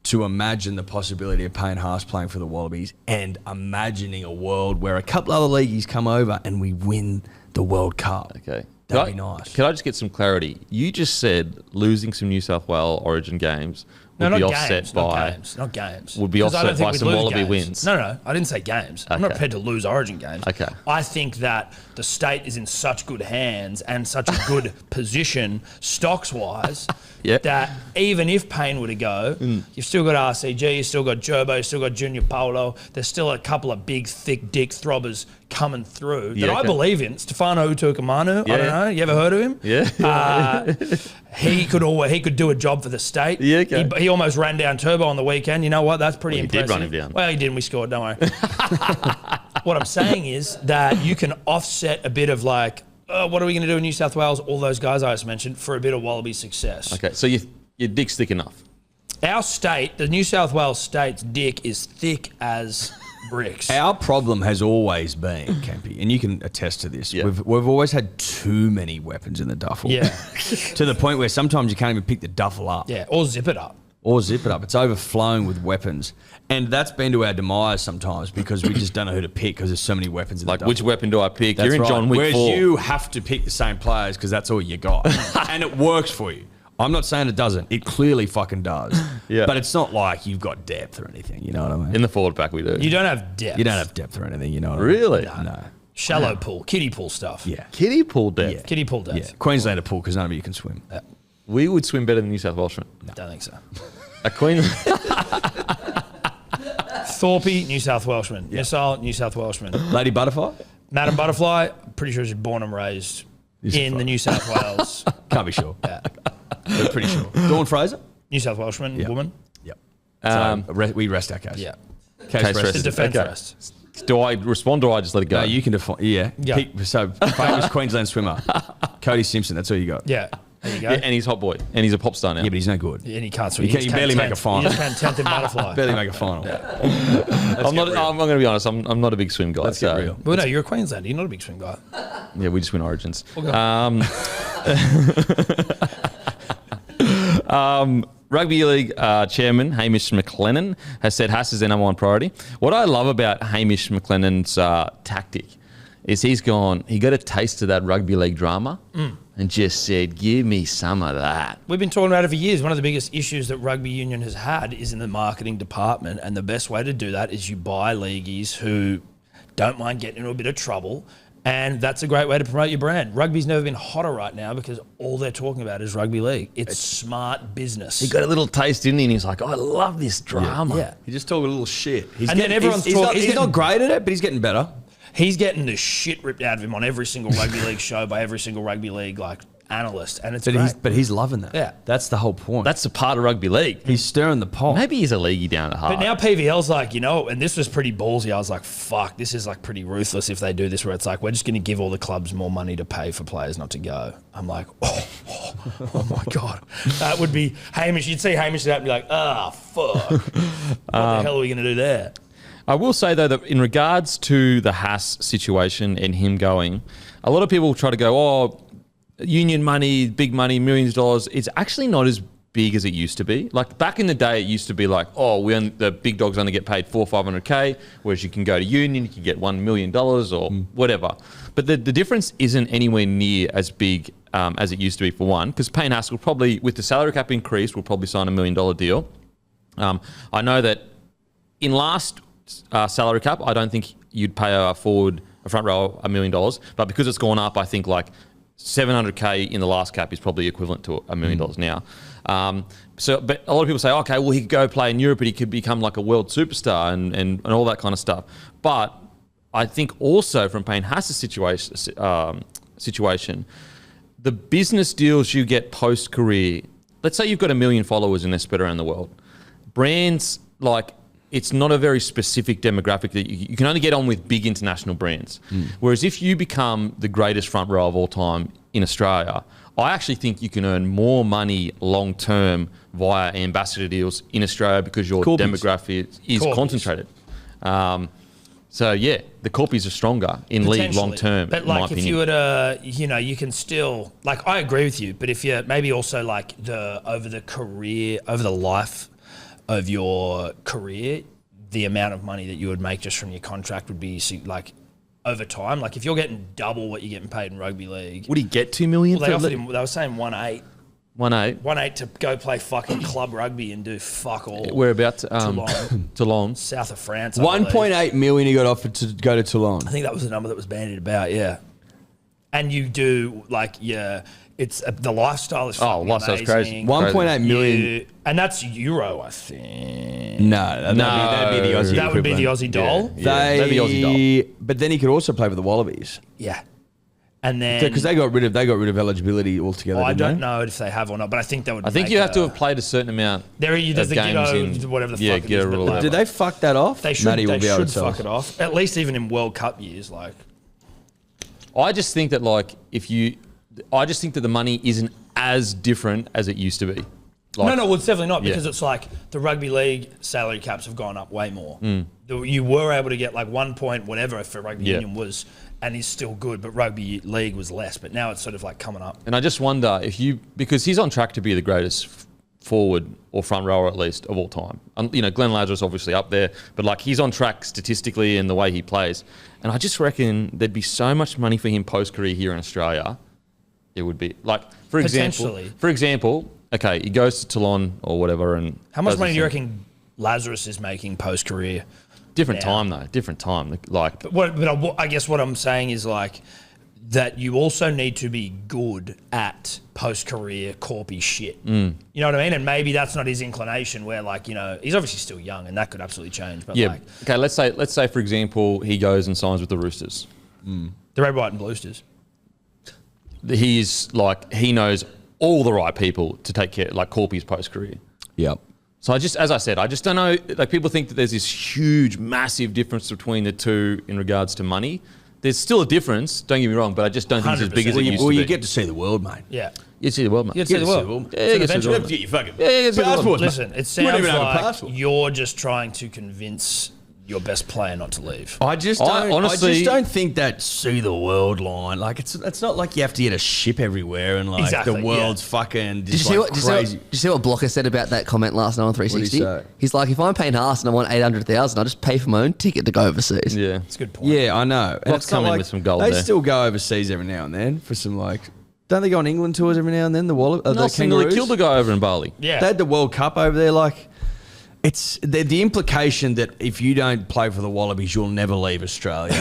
to imagine the possibility of Payne Haas playing for the Wallabies and imagining a world where a couple other leagues come over and we win the World Cup. Okay. That'd be nice. Could I just get some clarity? You just said losing some New South Wales Origin games would be offset by... Not games. Would be offset by some Wallaby games. wins. No, I didn't say games. I'm not Okay. prepared to lose Origin games. Okay. I think that the state is in such good hands and such a good position stocks-wise that even if Payne were to go, you've still got RCG, you've still got Gerbo, you've still got Junior Paulo. There's still a couple of big, thick dick throbbers coming through that I believe in. Stefano Utukamanu, I don't know. You ever heard of him? Yeah. He could do a job for the state. Yeah, okay. He almost ran down Turbo on the weekend. You know what? That's pretty impressive. He did run him down. Well, he did, and we scored. Don't worry. What I'm saying is that you can offset a bit of what are we going to do in New South Wales? All those guys I just mentioned for a bit of Wallaby success. Okay, so your dick's thick enough. Our state, the New South Wales state's dick is thick as bricks. Our problem has always been, Kempy, and you can attest to this, we've always had too many weapons in the duffel. Yeah. To the point where sometimes you can't even pick the duffel up. Yeah, or zip it up. It's overflowing with weapons. And that's been to our demise sometimes because we just don't know who to pick because there's so many weapons in the duffel. Which weapon do I pick? That's You're in right. John Wick Whereas 4. you have to pick the same players because that's all you got. And it works for you. I'm not saying it doesn't. It clearly fucking does. Yeah. But it's not like you've got depth or anything, you know what I mean? In the forward pack we do. You don't have depth. You don't have depth or anything, you know what I mean? Really? No. Shallow pool, kiddie pool stuff. Yeah. Kiddie pool depth. Yeah. Kiddie pool depth. Yeah. Queenslander pool because none of you can swim. We would swim better than New South Welshmen. Don't think so. A Queen... Thorpe, New South Welshman. Missile, New South Welshman. Lady Butterfly? Madam Butterfly, pretty sure she's born and raised in the New South Wales. Can't be sure. Yeah. But pretty sure. Dawn Fraser? New South Welshman, woman. Yep. So we rest our case. Yeah. Case Case rested. The defence Okay. rests. Do I respond or I just let it go? No, you can define. Yeah. Yeah. So famous Queensland swimmer. Cody Simpson, that's all you got. Yeah. There you go. Yeah, and he's hot boy, and he's a pop star now. Yeah, but he's no good. And he can't You barely make a final. He just came 10th in butterfly. Barely make a final. I'm going to be honest. I'm not a big swim guy. Let's get real. Well, no, you're a Queenslander. You're not a big swim guy. Yeah, we just win Origins. Rugby League chairman Hamish McLennan has said Haas is their number one priority. What I love about Hamish McLennan's tactic is he got a taste of that rugby league drama and just said, give me some of that. We've been talking about it for years. One of the biggest issues that Rugby Union has had is in the marketing department, and the best way to do that is you buy leagueies who don't mind getting into a bit of trouble, and that's a great way to promote your brand. Rugby's never been hotter right now because all they're talking about is rugby league. It's smart business. He got a little taste, didn't he? And he's like, I love this drama. Yeah. He just talked a little shit. Then everyone's talking. He's not great at it, but he's getting better. He's getting the shit ripped out of him on every single rugby league show by every single rugby league analyst, and it's great. But he's loving that. Yeah. That's the whole point. That's the part of rugby league. He's stirring the pot. Maybe he's a leaguey down at heart. But now PVL's like, and this was pretty ballsy. I was like, fuck, this is like pretty ruthless if they do this, where it's like, we're just going to give all the clubs more money to pay for players not to go. I'm like, oh my God. That would be Hamish. You'd see Hamish and be like, fuck. What the hell are we going to do there? I will say, though, that in regards to the Haas situation and him going, a lot of people try to go, union money, big money, millions of dollars. It's actually not as big as it used to be. Like back in the day, it used to be like, the big dogs only get paid $400,000 or $500,000, whereas you can go to union, you can get $1 million or whatever. But the difference isn't anywhere near as big as it used to be, for one, because Payne Haas will probably, with the salary cap increase, will probably sign $1 million deal. I know that in last salary cap, I don't think you'd pay a front row $1 million, but because it's gone up, I think like $700,000 in the last cap is probably equivalent to $1 million now. But a lot of people say, okay, well, he could go play in Europe and he could become like a world superstar and all that kind of stuff. But I think also from Payne Haas's situation, the business deals you get post-career, let's say you've got 1 million followers and they're spread around the world. Brands, it's not a very specific demographic that you can only get on with big international brands. Whereas if you become the greatest front row of all time in Australia, I actually think you can earn more money long term via ambassador deals in Australia because your demographic is concentrated. So yeah, the corpies are stronger in league long term. But if you were to, you can still I agree with you. But if you maybe also over the life of your career, the amount of money that you would make just from your contract would be over time. Like if you're getting double what you're getting paid in rugby league, would he get $2 million? Well, they offered him. They were saying 1.8. 1.8. 1.8 to go play fucking club rugby and do fuck all. Whereabouts? Toulon, south of France. 1.8 million he got offered to go to Toulon. I think that was the number that was bandied about. Yeah, and you do it's the lifestyle is lifestyle's crazy. 1.8 million, and that's euro, I think. No, that'd be the Aussie. That would be the Aussie doll. Yeah, that'd be Aussie doll. But then he could also play for the Wallabies. Yeah, and then because they got rid of eligibility altogether. I don't know if they have or not, but I think that would. I think you have to have played a certain amount. There's the Giddo, whatever the fuck it is. Did they fuck that off? They should. They should fuck it off. At least even in World Cup years, I just think that I just think that the money isn't as different as it used to be. No, it's definitely not, because it's the rugby league salary caps have gone up way more. You were able to get 1 point whatever for rugby union was, and is still good, but rugby league was less. But now it's sort of coming up. And I just wonder because he's on track to be the greatest forward or front rower at least of all time. Glenn Lazarus obviously up there, but he's on track statistically in the way he plays. And I just reckon there'd be so much money for him post-career here in Australia. It would be for example, okay, he goes to Toulon or whatever, and how much money do you reckon Lazarus is making post-career? Different time though. Different time. But I guess what I'm saying is that you also need to be good at post-career corpy shit. You know what I mean? And maybe that's not his inclination. Where he's obviously still young, and that could absolutely change. But okay, let's say for example he goes and signs with the Roosters, the Red, White, and Bluesters. He's he knows all the right people to take care, Corpy's post-career. Yep. So I just don't know. People think that there's this huge, massive difference between the two in regards to money. There's still a difference, don't get me wrong, but I just don't think it's as big as it used to be. Well, you get to see the world, mate. Yeah. You see the world, mate. You get to see the world. Yeah, It's an you get to see the adventure. world. Get your fucking get to the passport. Listen, it You sounds wouldn't even have a like passport. you're just trying to convince your best player not to leave. I just don't think that see the world line. Like it's not like you have to get a ship everywhere and like Exactly, the world's fucking Did just you, see like what, crazy. did you see what Bloke said about that comment last night on 360? What did he say? He's like, if I'm paying Haas and I want 800,000, I just pay for my own ticket to go overseas. Yeah. That's a good point. Yeah, I know. And Bloke's it's not come in like with some gold They there. still go overseas every now and then for some like. Don't they go on England tours every now and then? The Nelson nearly Kangaroos. killed a guy over in Bali. Yeah. They had the World Cup over there. Like, it's the implication that if you don't play for the Wallabies, you'll never leave Australia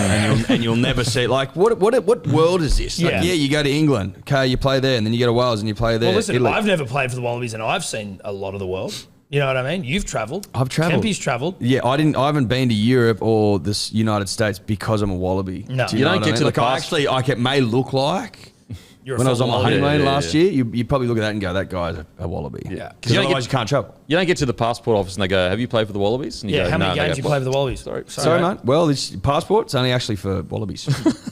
and you'll never see. Like, what world is this? Like, Yeah. you go to England, okay, you play there, and then you go to Wales and you play there. Well, listen, Italy. I've never played for the Wallabies, and I've seen a lot of the world. You know what I mean? You've travelled. I've travelled. Kempy's travelled. Yeah, I haven't been to Europe or the United States because I'm a Wallaby. No. Do You know don't what get I to mean? the Like, past- it may look like. You're a When I was on my full Wallaby. honeymoon Yeah, last year, you probably look at that and go, that guy's a Wallaby. Yeah. Because You don't otherwise get- you can't travel. You don't get to the passport office and they go, have you played for the Wallabies? And you Yeah, go, how many "No." They games go, you play for the Wallabies? Sorry. Sorry, mate. Well, this passport's only actually for Wallabies.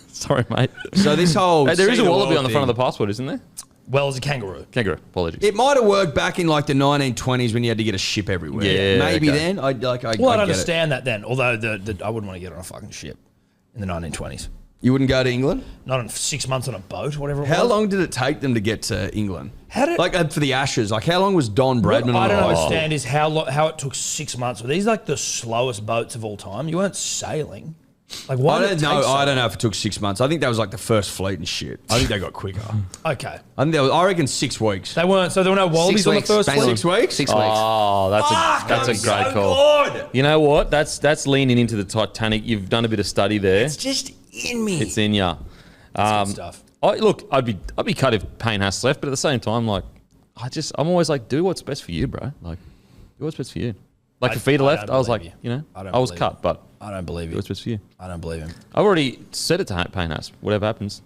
Sorry, mate. So this whole Hey, there is see a the Wallaby world on the front of thing, the passport, isn't there? Well, as a kangaroo. Kangaroo. Apologies. It might have worked back in like the 1920s when you had to get a ship everywhere. Yeah, maybe okay. then. I Well, I'd get it. understand that then, although I wouldn't want to get on a fucking ship in the 1920s. You wouldn't go to England? Not in 6 months on a boat, whatever it How was. long did it take them to get to England? How did- like for the Ashes? Like how long was Don Bradman What I on don't the ice? understand is how it took 6 months. Were these like the slowest boats of all time? You weren't sailing. Like why? I did don't it know. take so I don't know long? if it took 6 months. I think that was like the first fleet and shit. I think they got quicker. Okay, I think I reckon 6 weeks. they weren't. So there were no Wallabies on the first bang on. fleet. 6 weeks? 6 weeks. Oh, that's a great call. Good. You know what? That's leaning into the Titanic. You've done a bit of study there. It's just in me. It's in ya. Good stuff. Look, I'd be cut if Payne Haas left, but at the same time, like, I'm always like, do what's best for you, bro. Like, do what's best for you. Like, if Fafita left, don't I was believe like, you. I was believe cut, you. but I don't believe do you. what's best for you. I don't believe him. I've already said it to Payne Haas. Whatever happens.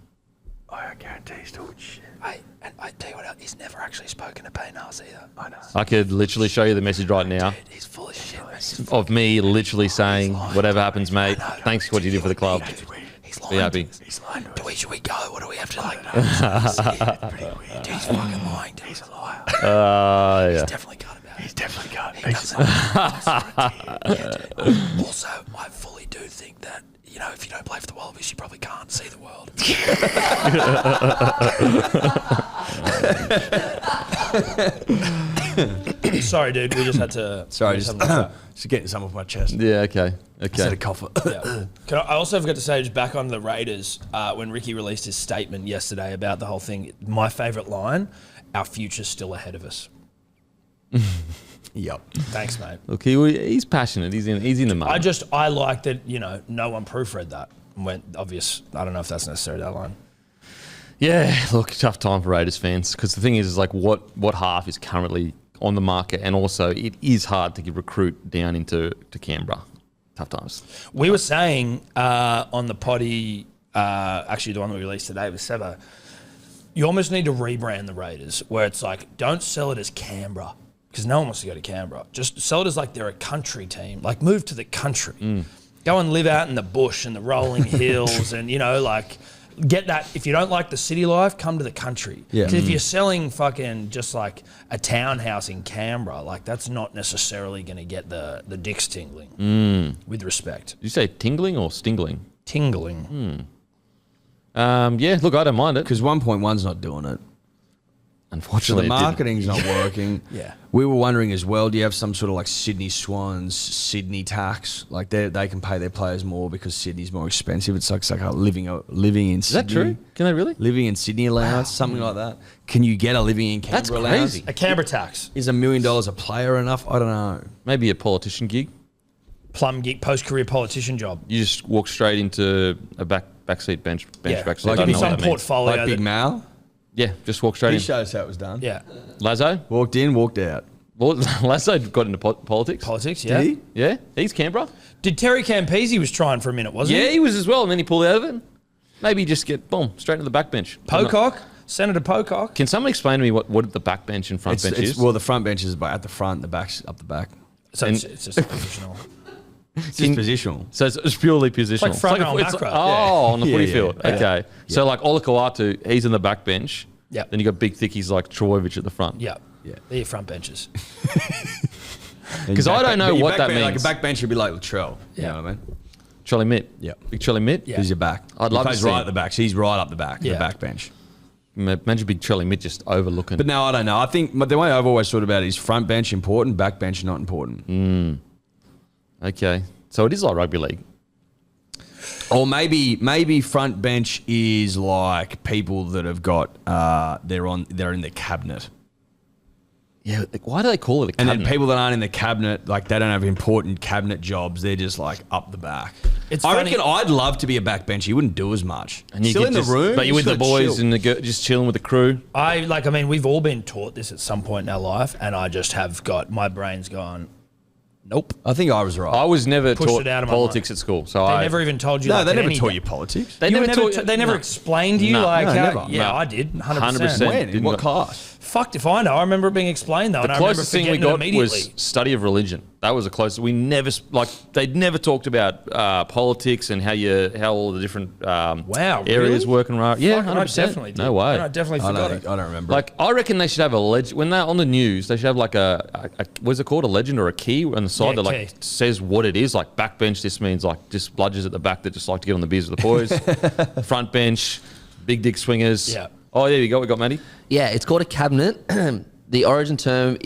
I guarantee he's talking shit. And I tell you what, he's never actually spoken to Payne Haas either. I know. I could literally show you the message right now He's full of shit. of me literally saying, whatever happens, mate. Thanks for what you did for the club. He's Be happy. He's lying. Should we go? What do we have to like? Dude, he's fucking lying. Dude, he's a liar. Yeah. He's definitely cut about it. He's definitely cut. He doesn't. Also, I fully do think that, you know, if you don't play for the Wallabies, you probably can't see the world. Sorry, dude. We just had to. Sorry, we just, had to- just getting some off my chest. Yeah, okay. Instead Okay. of cough. Yeah. I also forgot to say, just back on the Raiders, when Ricky released his statement yesterday about the whole thing, my favourite line, our future's still ahead of us. Yep. Thanks, mate. Look, he's passionate. He's in the moment. I like that, you know, no one proofread that and went obvious. I don't know if that's necessary, that line. Yeah, look, tough time for Raiders fans because the thing is like what half is currently on the market, and also it is hard to recruit down into Canberra. Tough times. We were saying on the potty, actually the one that we released today with Seba, you almost need to rebrand the Raiders where it's like, don't sell it as Canberra because no one wants to go to Canberra. Just sell it as like they're a country team. Like move to the country. Go and live out in the bush and the rolling hills and, you know, like get that. If you don't like the city life, come to the country. Yeah. 'Cause if you're selling fucking just like a townhouse in Canberra, like that's not necessarily going to get the dicks tingling with respect. Did you say tingling or stingling? Tingling. Yeah, look, I don't mind it. Because 1.1's not doing it. So Unfortunately, the it didn't. marketing's not working. Yeah. We were wondering as well, do you have some sort of like Sydney Swans, Sydney tax? Like they can pay their players more because Sydney's more expensive. It's like a living in Sydney. Is that true? Can they really? Living in Sydney allowance, something like that. Can you get a living in Canberra That's allowance? crazy. A Canberra tax. Is $1 million a player enough? I don't know. Maybe a politician gig. Plum gig, post-career politician job. You just walk straight into a backseat bench Yeah. backseat. Like I don't Give me know some what that means. portfolio. Like Big that- Mal? Yeah, just walk straight He in. showed us how it was done. Yeah. Lazo? Walked in, walked out. Well, Lazo got into politics. Politics, yeah. Did he? Yeah, he's Canberra. Did Terry Campese was trying for a minute, wasn't Yeah, he? he was as well, and then he pulled out of it. Maybe just get, boom, straight to the backbench. Pocock, Senator Pocock. Can someone explain to me what the backbench and front bench is? Well, the front bench is at the front, the back's up the back. So And- it's just positional. It's just positional. So it's purely positional. like front row it's macro. on the Yeah, footy yeah. field. Yeah. Okay. So like Ola Kawatu, he's in the backbench. Yep. Then you got big thickies like Trojanovic at the front. Yeah. Yeah. They're your front benches. Because I don't know But your what that backbench- means. Like a backbench would be like Latrell. You Yeah. know what I mean? Charlie Mitt. Yeah. Big Charlie Mitt. Yeah. He's your back. I'd He love to plays see right him. at the back. So he's right up the back, Yeah. the backbench. Imagine big Charlie Mitt just overlooking. But no, I don't know. I think the way I've always thought about it is front bench important, back bench not important. Okay. So it is like rugby league. Or maybe front bench is like people that have got they're in the cabinet. Yeah. Like, why do they call it a And cabinet? then people that aren't in the cabinet, like they don't have important cabinet jobs. They're just like up the back. It's I funny- reckon I'd love to be a backbencher. You wouldn't do as much. And you Still could in the just- room, but you're with you the just gotta boys chill. and just chilling with the crew. We've all been taught this at some point in our life, and I just have got my brain's gone. Nope. I think I was right. I was never Pushed taught it out of my politics at school, so They I never even told you. no, like, they at never any taught day. you politics. They You never were never taught. they never no. explained to you No. like No, how, never. yeah, No. I did 100%. 100%. When? In Didn't what go- class? Fucked if I know. I remember it being explained though, and The I remember closest thing we forgetting it got immediately. was study of religion. That was the closest. We never they'd never talked about politics and how all the different Wow, areas really? work and right. Yeah, Fuck, and I 100%. definitely did. No way. And I definitely I forgot don't, it. I don't remember. Like I reckon they should have when they're on the news, they should have like a what's it called, a legend or a key on the side Yeah, that like key. says what it is. Like backbench, this means like just bludgers at the back that just like to get on the beers with the boys. Front bench, big dick swingers. Yeah. Oh, there you go. We got Matty. Yeah, it's called a cabinet. The origin term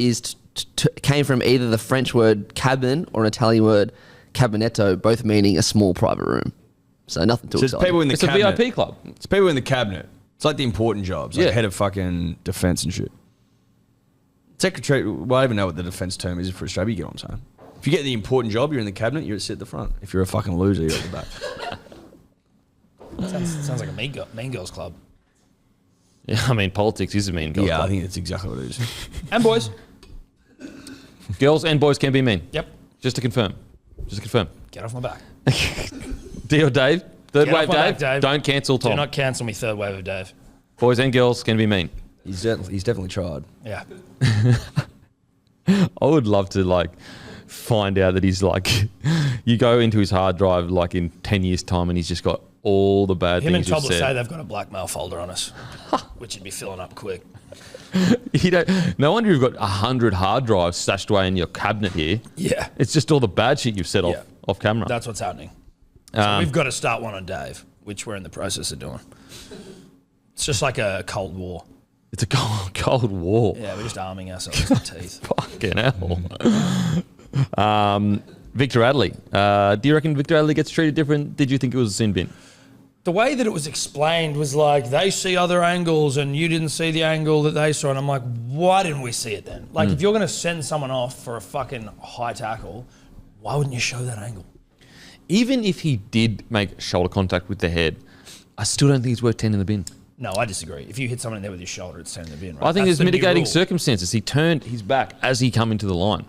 came from either the French word cabin or an Italian word cabinetto, both meaning a small private room. So nothing too so it's exciting. people in the It's a cabinet. VIP club. It's people in the cabinet. It's like the important jobs, like Yeah. head of fucking defence and shit. Secretary, well, I don't even know what the defence term is for Australia. You get what I'm saying? If you get the important job, you're in the cabinet, you're sit at the front. If you're a fucking loser, you're at the back. Sounds like a mean girls club. Yeah, I mean politics is a mean girl Yeah, club. I think that's exactly what it is. And boys. Girls and boys can be mean. Yep. Just to confirm. Get off my back. D or Dave? Third Get off wave my Dave? back, Dave. Don't cancel Do Tom. not cancel me, third wave of Dave. Boys and girls can be mean. He's definitely tried. Yeah. I would love to like find out that he's like, you go into his hard drive like in 10 years time and he's just got all the bad Him and things you've Tobler say said. they've got a blackmail folder on us, which would be filling up quick. You don't, no wonder you've got 100 hard drives stashed away in your cabinet here. Yeah. It's just all the bad shit you've said Yeah. off camera. That's what's happening. So we've got to start one on Dave, which we're in the process of doing. It's just like a Cold War. It's a cold war. Yeah, we're just arming ourselves with teeth. Fucking hell. Victor Radley. Do you reckon Victor Radley gets treated different? Did you think it was a sin bin? The way that it was explained was like they see other angles and you didn't see the angle that they saw. And I'm like, why didn't we see it then? Like, if you're going to send someone off for a fucking high tackle, why wouldn't you show that angle? Even if he did make shoulder contact with the head, I still don't think it's worth 10 in the bin. No, I disagree. If you hit someone in there with your shoulder, it's 10 in the bin, right? I think That's there's the new mitigating rule. circumstances. He turned his back as he come into the line.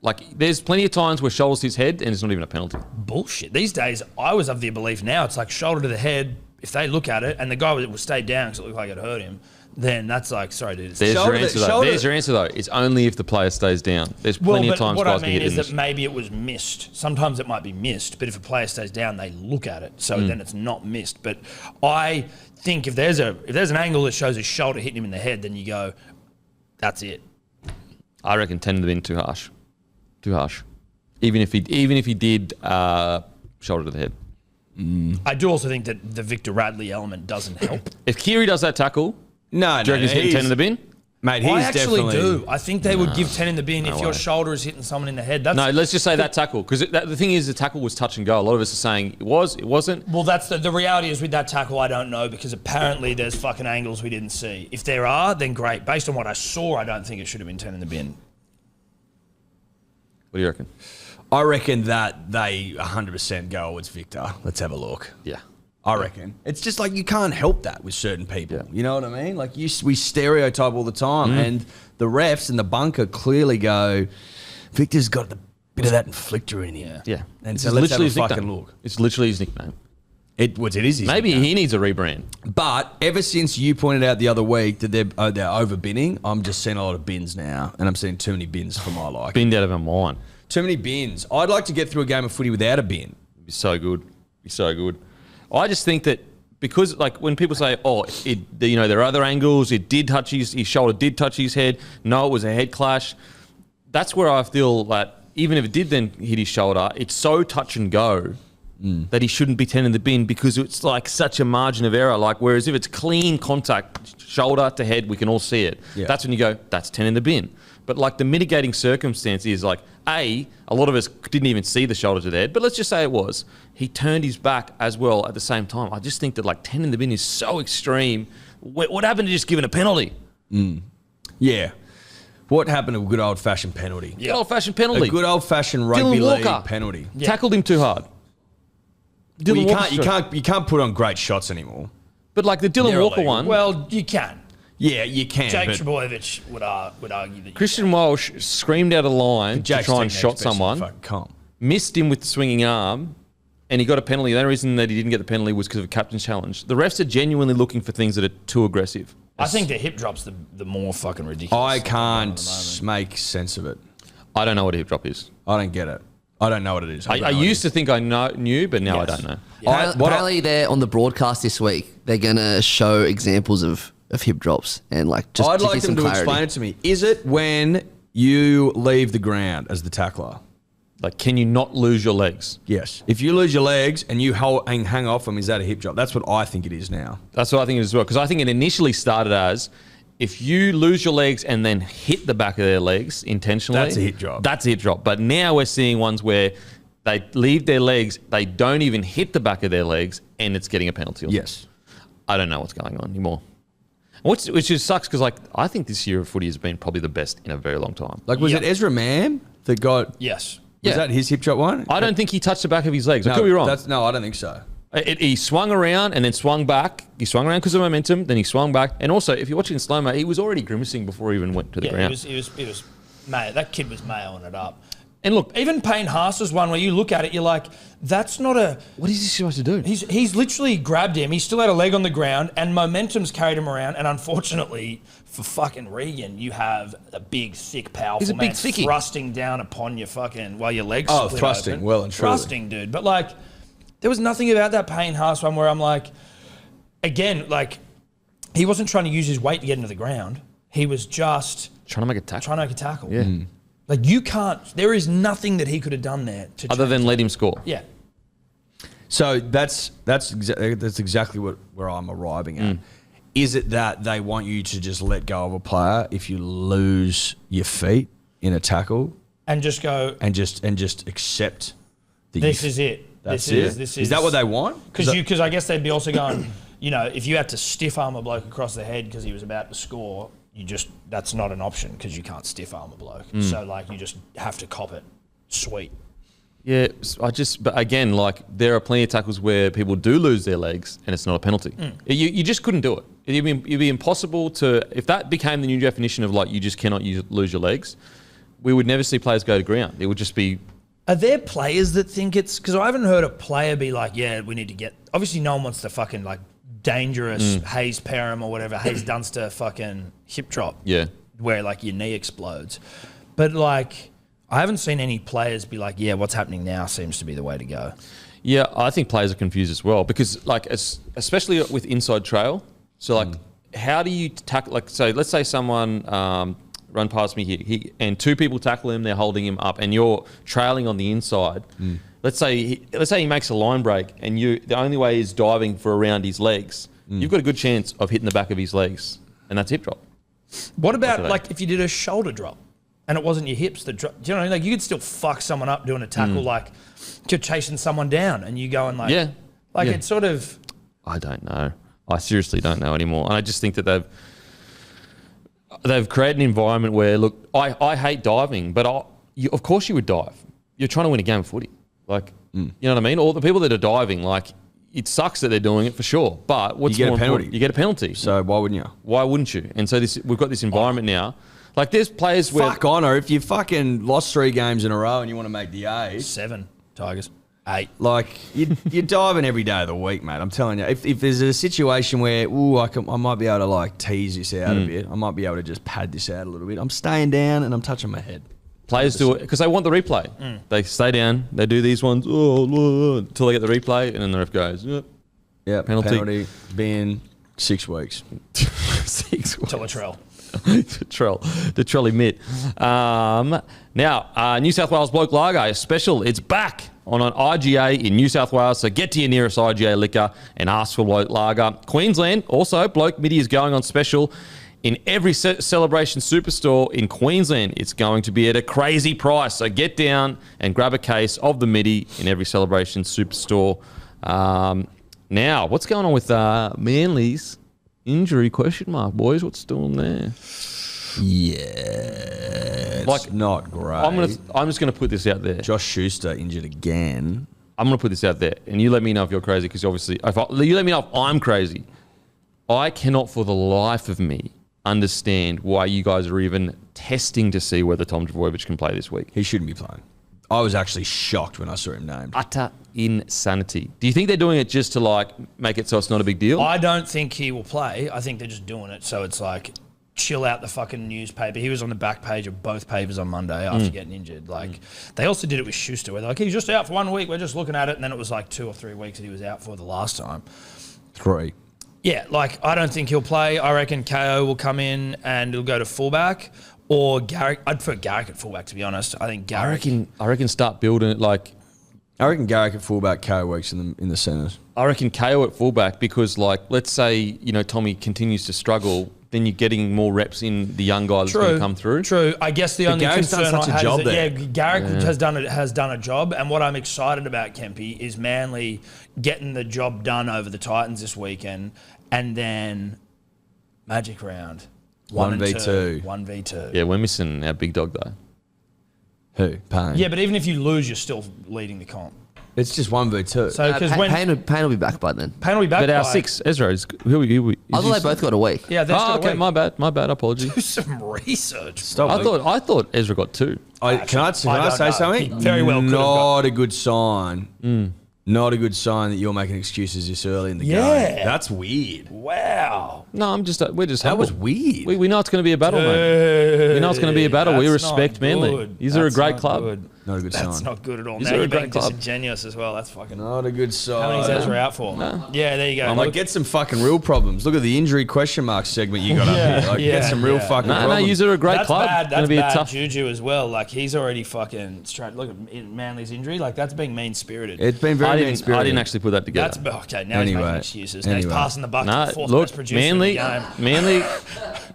Like, there's plenty of times where shoulders his head and it's not even a penalty. Bullshit. These days, I was of the belief now, it's like shoulder to the head. If they look at it and the guy would stay down because it looked like it hurt him, then that's like, sorry, dude. It's There's your Shoulder- answer, though. shoulder- There's your answer, though. It's only if the player stays down. There's plenty of times what guys I can mean get is in that this. maybe it was missed. Sometimes it might be missed, but if a player stays down, they look at it, so then it's not missed. But I think if there's an angle that shows his shoulder hitting him in the head, then you go, that's it. I reckon 10 in the bin too harsh. Too harsh. Even if he did shoulder to the head. I do also think that the Victor Radley element doesn't help. If Kiri does that tackle, No, do you reckon he's getting 10 in the bin? Mate, he's I actually definitely... do. I think they would give 10 in the bin if your way. shoulder is hitting someone in the head. That's No, let's just say that tackle. Because the thing is, the tackle was touch and go. A lot of us are saying it was, it wasn't. Well, that's the reality is with that tackle, I don't know because apparently there's fucking angles we didn't see. If there are, then great. Based on what I saw, I don't think it should have been 10 in the bin. What do you reckon? I reckon that they 100% go, oh, it's Victor. Let's have a look. Yeah. I reckon. It's just like you can't help that with certain people. You know what I mean? Like we stereotype all the time. And the refs and the bunker clearly go, Victor's got the bit of that inflictor in him. Yeah. And It's so let's have a his fucking nickname. look. It's literally his nickname. It is his Maybe nickname. he needs a rebrand. But ever since you pointed out the other week that they're over binning, I'm just seeing a lot of bins now. And I'm seeing too many bins for my liking. Binned out of our mind. Too many bins. I'd like to get through a game of footy without a bin. It'd be so good. Be so good. I just think that because like when people say, oh, there are other angles, it did touch his shoulder did touch his head. No, it was a head clash. That's where I feel that even if it did then hit his shoulder, it's so touch and go that he shouldn't be 10 in the bin because it's like such a margin of error. Like, whereas if it's clean contact, shoulder to head, we can all see it. Yeah. That's when you go, that's 10 in the bin. But like the mitigating circumstance is like, a lot of us didn't even see the shoulder to the head, but let's just say it was. He turned his back as well at the same time. I just think that like 10 in the bin is so extreme. What happened to just giving a penalty? Yeah. What happened to a good old-fashioned penalty? Good old-fashioned penalty. A good old-fashioned rugby league penalty. Yeah. Tackled him too hard. Well, you can't put on great shots anymore. But like the Dylan Walker one. Well, you can. Yeah, you can. Jake Trbojevic would argue that Christian Walsh screamed out of line to try and shot someone. Missed him with the swinging arm, and he got a penalty. The only reason that he didn't get the penalty was because of a captain's challenge. The refs are genuinely looking for things that are too aggressive. I think the hip drop's the more fucking ridiculous. I can't make sense of it. I don't know what a hip drop is. I don't get it. I don't know what it is. I used to think I knew, but now I don't know. Yeah. Apparently, they're on the broadcast this week. They're going to show examples of hip drops and like just. I'd like them to explain it to me. Is it when you leave the ground as the tackler? Like, can you not lose your legs? Yes. If you lose your legs and you hang off them, is that a hip drop? That's what I think it is now. That's what I think it is as well. Because I think it initially started as if you lose your legs and then hit the back of their legs intentionally. That's a hip drop. That's a hip drop. But now we're seeing ones where they leave their legs, they don't even hit the back of their legs, and it's getting a penalty. Yes. I don't know what's going on anymore. Which just sucks because like I think this year of footy has been probably the best in a very long time. Like was it Ezra Mann that got... Yes. Was that his hip drop one? I don't think he touched the back of his legs. I could be wrong. No, I don't think so. He swung around and then swung back. He swung around because of momentum. Then he swung back. And also, if you're watching in slow-mo, he was already grimacing before he even went to the ground. He was that kid was mayoing it up. And look, even Payne Haas's one where you look at it, you're like, that's not a... What is he supposed to do? He's literally grabbed him. He still had a leg on the ground and momentum's carried him around. And unfortunately for fucking Regan, you have a big, thick, powerful man thrusting down upon your fucking... while your legs split thrusting, open. well and truly. Thrusting, dude. But like, there was nothing about that Payne Haas one where I'm like, again, like, he wasn't trying to use his weight to get into the ground. He was just... Trying to make a tackle. Yeah. Like, you can't... There is nothing that he could have done there to other than let him score. Yeah. So that's exactly where I'm arriving at. Is it that they want you to just let go of a player if you lose your feet in a tackle and just go and just accept that this is it? This is that what they want? Because I guess they'd be also going, you know, if you had to stiff arm a bloke across the head because he was about to score, that's not an option because you can't stiff arm a bloke. So like you just have to cop it. Sweet. Yeah, but again, like there are plenty of tackles where people do lose their legs and it's not a penalty. You just couldn't do it. It'd be impossible to, if that became the new definition of like you just cannot lose your legs, we would never see players go to ground. It would just be... Are there players that think it's... Because I haven't heard a player be like, yeah, we need to get... Obviously no one wants to fucking like dangerous Hayes Perham or whatever, Hayes Dunster fucking hip drop. Yeah. Where like your knee explodes. But like... I haven't seen any players be like, yeah, what's happening now seems to be the way to go. Yeah, I think players are confused as well because, like, especially with inside trail. So, like, how do you tackle? Like, so let's say someone run past me here, and two people tackle him, they're holding him up, and you're trailing on the inside. Let's say he makes a line break, and the only way is diving for around his legs. You've got a good chance of hitting the back of his legs, and that's hip drop. What about like if you did a shoulder drop? And it wasn't your hips that dropped. Do you know, like you could still fuck someone up doing a tackle, like you're chasing someone down, and you go and like, it's sort of. I don't know. I seriously don't know anymore, and I just think that they've created an environment where look, I hate diving, but of course you would dive. You're trying to win a game of footy, like you know what I mean. All the people that are diving, like it sucks that they're doing it for sure, but what's more important? You get a penalty. So why wouldn't you? Why wouldn't you? And so we've got this environment now. Like, there's players where... Fuck honour. If you fucking lost 3 games in a row and you want to make the 8... 7, Tigers. 8. Like, you're diving every day of the week, mate. I'm telling you. If there's a situation where, I might be able to, like, tease this out a bit. I might be able to just pad this out a little bit. I'm staying down and I'm touching my head. Players do it because they want the replay. They stay down. They do these ones until they get the replay and then the ref goes, Yeah, penalty being 6 weeks. 6 weeks. To Latrell. the trolley mitt. Now, New South Wales Bloke Lager is special. It's back on an IGA in New South Wales, so get to your nearest IGA liquor and ask for Bloke Lager. Queensland, also, Bloke Midi is going on special in every Celebration Superstore in Queensland. It's going to be at a crazy price, so get down and grab a case of the Midi in every Celebration Superstore. Now, what's going on with Manly's injury question mark, boys? What's doing there? Yeah, it's Like, not great. I'm just going to put this out there. Josh Schuster injured again. I'm going to put this out there, and you let me know if you're crazy, because obviously, you let me know if I'm crazy. I cannot for the life of me understand why you guys are even testing to see whether Tom Trbojevic can play this week. He shouldn't be playing. I was actually shocked when I saw him named. Utter insanity. Do you think they're doing it just to like make it so it's not a big deal? I don't think he will play. I think they're just doing it so it's like chill out the fucking newspaper. He was on the back page of both papers on Monday after getting injured. Like they also did it with Schuster, where they're like, he's just out for 1 week. We're just looking at it, and then it was like 2 or 3 weeks that he was out for the last time. 3. Yeah, like I don't think he'll play. I reckon KO will come in and he'll go to fullback, or Garrick. I'd prefer Garrick at fullback, to be honest. I think Garrick. I reckon start building it like. I reckon Garrick at fullback, KO works in the centres. I reckon KO at fullback, because like let's say Tommy continues to struggle, then you're getting more reps in the young guy that's going to come through. True. I guess the only Garrick's concern done such I a had job is that, there. Garrick has done a job, and what I'm excited about, Kempy, is Manly getting the job done over the Titans this weekend, and then Magic Round 1v2. 1v2. Yeah, we're missing our big dog though. Who? Payne. Yeah, but even if you lose, you're still leading the comp. It's just 1v2. So because when Payne will be back by then. Payne will be back, But our by- 6, Ezra, is who I thought they both got a week. Yeah, that's Oh, okay, my bad, apologies. Do some research. Stop. I thought Ezra got 2. Can I I say don't know. something? He very well could have Not a good sign. Not a good sign that you're making excuses this early in the game. That's weird. Wow. No, we're just That humble. was weird. We know it's going to be a battle, mate. We know it's going to be a battle. We That's respect not Manly. good. These are a That's great not club. good. Not a good That's sign. not good at all. These Now are a you're being great club. disingenuous as well. That's fucking. Not a good sign. How many's Ezra out for? Yeah, there you go. I'm like, get some fucking real problems. Look at the injury question mark segment you got up here. Like, get some real fucking No, problems. these are a great That's club. bad. It's going That's to be a bad tough. juju as well. Like he's already fucking straight. Look at Manly's injury. Like that's being mean spirited. It's been I very didn't mean-spirited. actually put that together. That's okay. Now he's Anyway. making excuses. Now he's Anyway. passing the buck to No, the fourth look, best producer in the game.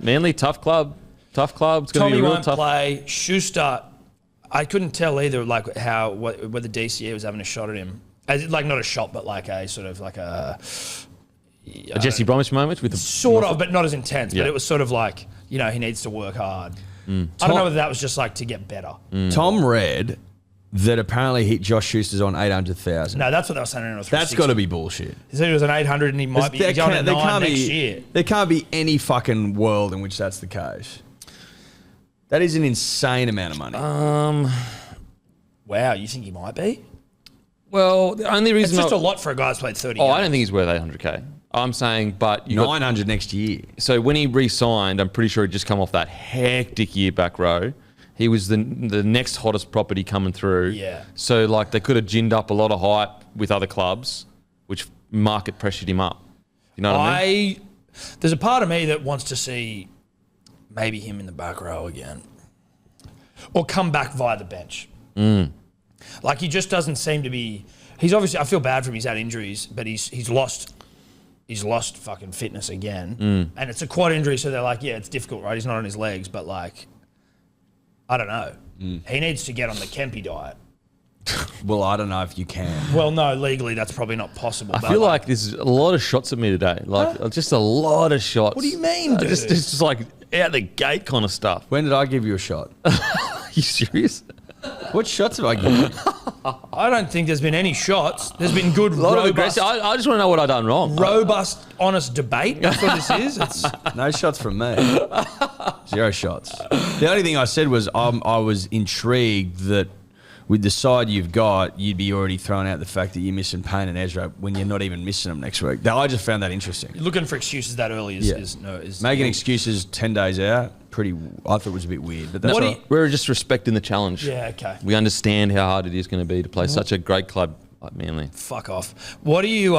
Manly, tough club. Tough club. It's going to Tommy be real won't tough. play. Schuster, I couldn't tell either. Like whether DCE was having a shot at him. Like not a shot, but like a sort of like a Jesse Bromwich moment with the sort of, but not as intense. Yeah. But it was sort of like he needs to work hard. I don't know whether that was just like to get better. Tom read that apparently hit Josh Schuster's on 800,000. No, that's what they were saying. It was That's got to be bullshit. He said he was an 800 and he might be he's on a 9 next year. There can't be any fucking world in which that's the case. That is an insane amount of money. Wow, you think he might be? Well, the only It's reason just a lot for a guy who's played 30 I games. don't think he's worth 800k. I'm saying, but you got 900 next year. so when he re-signed, I'm pretty sure he'd just come off that hectic year back row. He was the next hottest property coming through. Yeah. So like they could have ginned up a lot of hype with other clubs, which market pressured him up. You know what I mean? There's a part of me that wants to see maybe him in the back row again, or come back via the bench. Like he just doesn't seem to be. He's obviously. I feel bad for him. He's had injuries, but he's lost fucking fitness again, and it's a quad injury. So they're like, yeah, it's difficult, right? He's not on his legs, but like, I don't know. He needs to get on the Kempy diet. Well, I don't know if you can. Well, no, legally that's probably not possible. I feel like there's a lot of shots at me today. Like just a lot of shots. What do you mean, dude? Just like out the gate kind of stuff. When did I give you a shot? Are you serious? What shots have I given you? I don't think there's been any shots. There's been good, A lot of robust, aggression. I just want to know what I done wrong. robust, honest debate. That's what this is. It's No shots from me. 0 shots. The only thing I said was I was intrigued that with the side you've got, you'd be already throwing out the fact that you're missing Payne and Ezra when you're not even missing them next week. I just found that interesting. looking for excuses that early is Making excuses 10 days out, I thought it was a bit weird. But that's What do all right. We're just respecting the challenge. Yeah, okay. We understand how hard it is going to be to play such a great club like Manly. Fuck off. What do you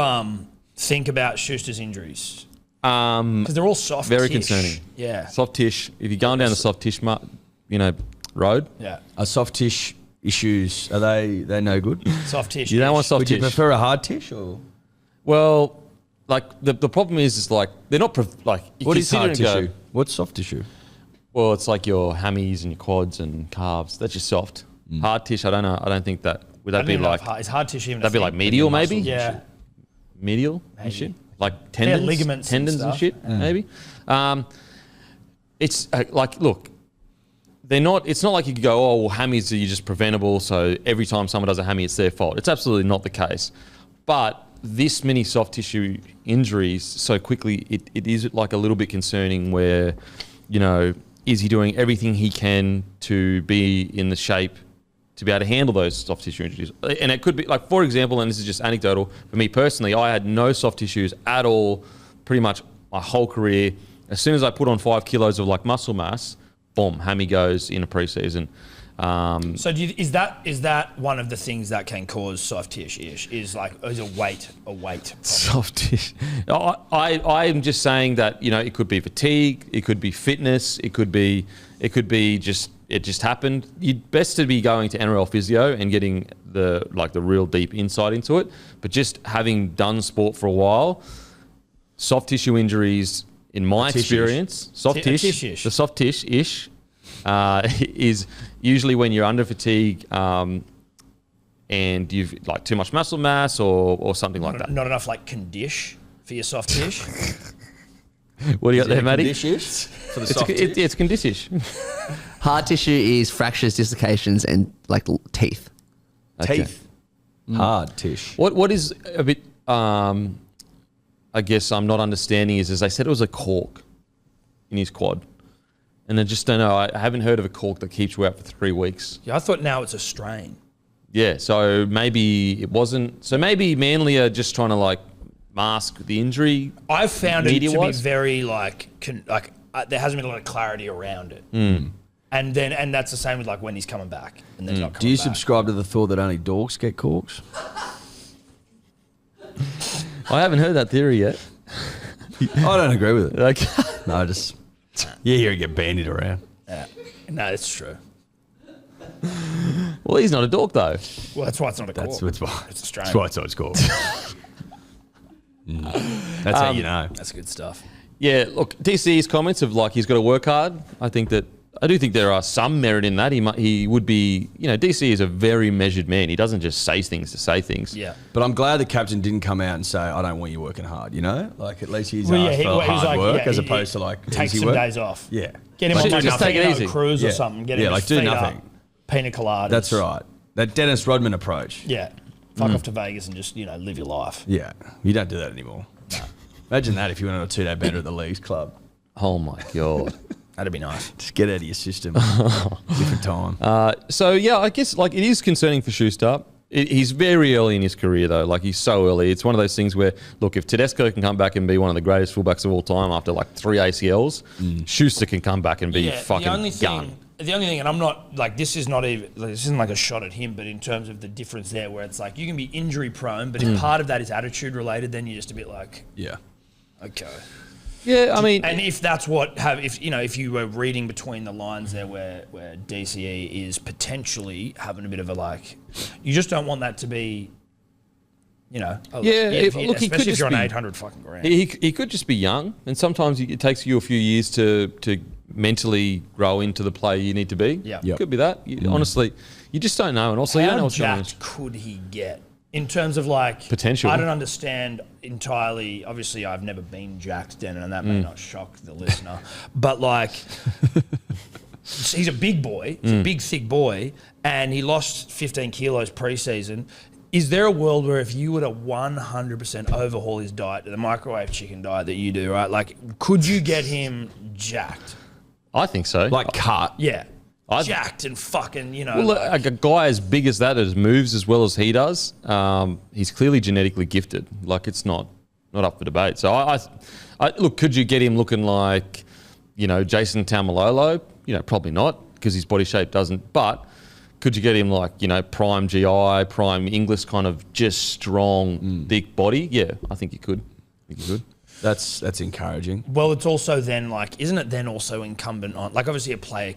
think about Schuster's injuries? Because they're all soft. Very concerning. Yeah. Soft tish. If you're going down the soft tish, road. Yeah. Are soft tish issues, are they no good? Soft tish. You don't want soft Would you tish. prefer a hard tish or? Well, like the problem is like they're not like. You What is consider hard and go, tissue? What's soft tissue? Well, it's like your hammies and your quads and calves. That's just soft. Hard tish. I don't know. I don't think that. Would that be like? Is hard tissue even? That'd be like medial, maybe. Yeah. Medial and shit. Like tendons, ligaments and tendons and, stuff. shit, maybe. It's like, look, they're not. It's not like you could go, oh, well, hammies are just preventable. So every time someone does a hammy, it's their fault. It's absolutely not the case. But this many soft tissue injuries so quickly, it is like a little bit concerning. Where, is he doing everything he can to be in the shape to be able to handle those soft tissue injuries? And it could be like, for example, and this is just anecdotal, for me personally, I had no soft tissues at all pretty much my whole career. As soon as I put on 5 kilos of like muscle mass, boom, hammy goes in a preseason. So is that one of the things that can cause soft tissue? Is a weight problem? Soft tissue. I'm just saying that, it could be fatigue, it could be fitness, it could be just, it just happened. You'd best to be going to NRL physio and getting the real deep insight into it. But just having done sport for a while, soft tissue injuries, in my experience, the soft tish-ish is usually when you're under fatigue and you've like too much muscle mass or something like that. Not enough like condish for your soft tish. What do you got there, Matty? Condish for the soft tish? It's condish. Hard tissue is fractures, dislocations, and like teeth. Teeth. Hard tish. What is a bit, I guess I'm not understanding is they said it was a cork in his quad. And I just don't know. I haven't heard of a cork that keeps you out for 3 weeks. Yeah, I thought now it's a strain. Yeah, so maybe it wasn't. So maybe Manly are just trying to like mask the injury. I've found it to be media-wise. very there hasn't been a lot of clarity around it. And that's the same with like when he's coming back and then not coming back. Do you subscribe to the thought that only dogs get corks? I haven't heard that theory yet. I don't agree with it. Okay. No, just you hear it get bandied around. Yeah. No, that's true. Well, he's not a dog though. Well, that's why it's not a cork. That's why. It's a strain. That's why it's always called. That's how you know. That's good stuff. Yeah, look, DC's comments of like he's got to work hard. I do think there are some merit in that. He would be, DC is a very measured man. He doesn't just say things to say things. Yeah. But I'm glad the captain didn't come out and say, "I don't want you working hard." Like at least he's Well, yeah, asked he for was hard like, work yeah, as he- opposed to like Take easy some work. days off. Yeah. Get him Like, on just take it easy. a cruise Yeah. or something. Get him Yeah, his like do feet nothing. up, pina coladas. That's right. That Dennis Rodman approach. Yeah. Fuck off to Vegas and just, live your life. Yeah. You don't do that anymore. Imagine that if you went on a 2-day bender at the Leagues Club. Oh my God. That'd be nice. Just get out of your system. Different time. So yeah, I guess like it is concerning for Schuster. He's very early in his career though. Like he's so early. It's one of those things where, look, if Tedesco can come back and be one of the greatest fullbacks of all time after like 3 ACLs, Schuster can come back and be fucking gun. The only thing, and I'm not like this isn't like a shot at him, but in terms of the difference there, where it's like you can be injury prone, but if part of that is attitude related, then you're just a bit like, Yeah. okay. Yeah, I mean, And if that's if you were reading between the lines there, where DCE is potentially having a bit of a like, you just don't want that to be, look, especially he could if just you're on be 800 fucking grand. he could just be young, and sometimes it takes you a few years to mentally grow into the player you need to be. Yeah. Yep. Could be that. Honestly, you just don't know, and also you don't know How what's going on. jacked could he get in terms of like Potential. I don't understand entirely. Obviously, I've never been jacked, Dan, and that may not shock the listener. But like, he's a big boy, he's a big thick boy, and he lost 15 kilos pre-season. Is there a world where if you were to 100% overhaul his diet to the microwave chicken diet that you do, right? Like, could you get him jacked? I think so. Like cut. Yeah. I'd- Jacked and fucking, Well, like a guy as big as that moves as well as he does, he's clearly genetically gifted. Like it's not up for debate. So I look, could you get him looking like, Jason Taumalolo? Probably not because his body shape doesn't. But Could you get him like, prime GI, prime English, kind of just strong, thick body? Yeah, I think you could. That's encouraging. Well, it's also then isn't it then also incumbent on, obviously a player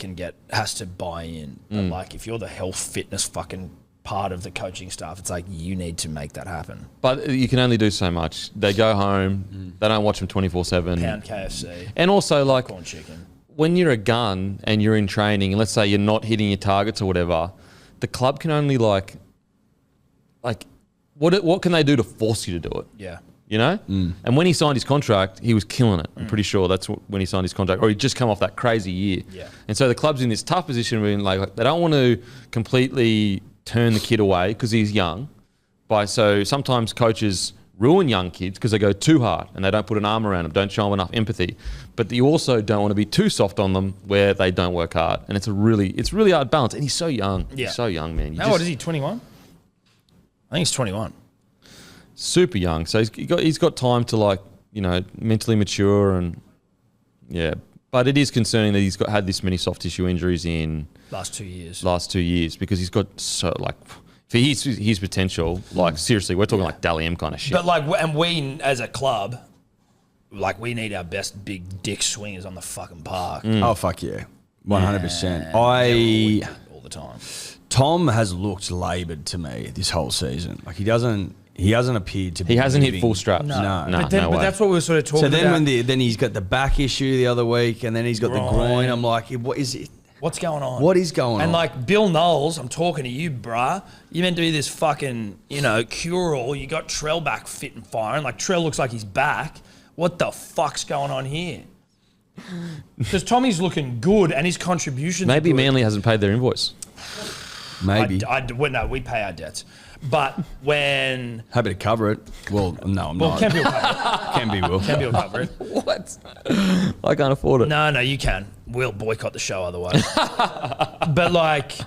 has to buy in, but if you're the health fitness fucking part of the coaching staff, it's you need to make that happen. But you can only do so much. They go home, they don't watch them 24/7. Pound KFC. And also corn chicken. When you're a gun and you're in training, and let's say you're not hitting your targets or whatever, the club can only what can they do to force you to do it? Yeah. And when he signed his contract, he was killing it. I'm pretty sure that's when he signed his contract, or he'd just come off that crazy year. Yeah. And so the club's in this tough position where they don't want to completely turn the kid away because he's young. So sometimes coaches ruin young kids because they go too hard and they don't put an arm around them, don't show them enough empathy. But you also don't want to be too soft on them where they don't work hard. And it's really hard balance. And he's so young. Yeah. He's so young, man. How old is he? 21? I think he's 21. Super young. So he's got time to mentally mature and yeah. But it is concerning that he's had this many soft tissue injuries in last 2 years. Because he's got for his potential, seriously, we're talking Dally M kind of shit. But and we as a club, we need our best big dick swingers on the fucking park. Oh fuck yeah, 100%. All the time. Tom has looked laboured to me this whole season. He hasn't appeared to be. He hasn't moving. hit full straps. No. But that's what we were sort of talking about. So then then he's got the back issue the other week, and then he's got the groin. I'm like, what is it? What's going on? What is going on? And Bill Knowles, I'm talking to you, bruh. You meant to be this fucking, cure-all. You got Trell back fit and firing. Trell looks like he's back. What the fuck's going on here? Because Tommy's looking good and his contributions Maybe are good. Manly hasn't paid their invoice. Maybe. No, we pay our debts. But when... Happy to cover it. Well, no, I'm not. Kempy will cover it. Kempy will. Kempy will cover it. What? I can't afford it. No, you can. We'll boycott the show otherwise. But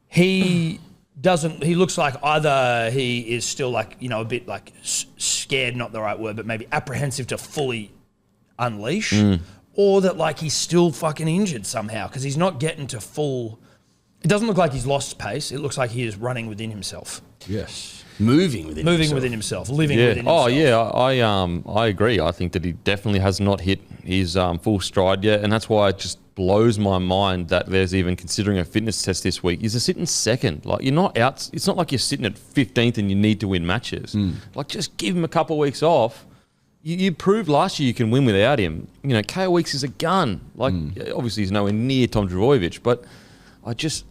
he doesn't. He looks like either he is still a bit scared, not the right word, but maybe apprehensive to fully unleash, or that he's still fucking injured somehow because he's not getting to full. It doesn't look like he's lost pace. It looks like he is running within himself. Yes. Moving within himself. Living within himself. Oh, yeah. I agree. I think that he definitely has not hit his full stride yet. And that's why it just blows my mind that there's even considering a fitness test this week. He's sitting second. You're not out. It's not like you're sitting at 15th and you need to win matches. Just give him a couple of weeks off. You proved last year you can win without him. KO Weeks is a gun. Obviously he's nowhere near Tom Dravojevic, but I just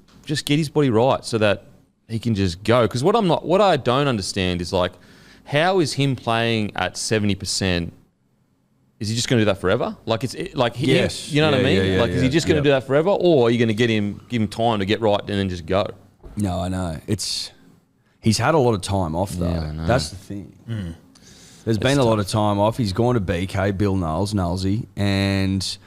get his body right so that he can just go. Because what I don't understand is how is him playing at 70%? Is he just going to do that forever? Yes. You know what I mean? Is he just going to do that forever, or are you going to give him time to get right and then just go? No, I know. He's had a lot of time off though. Yeah, I know. That's the thing. There's been a lot of time off. He's gone to BK, Bill Knowlesy, and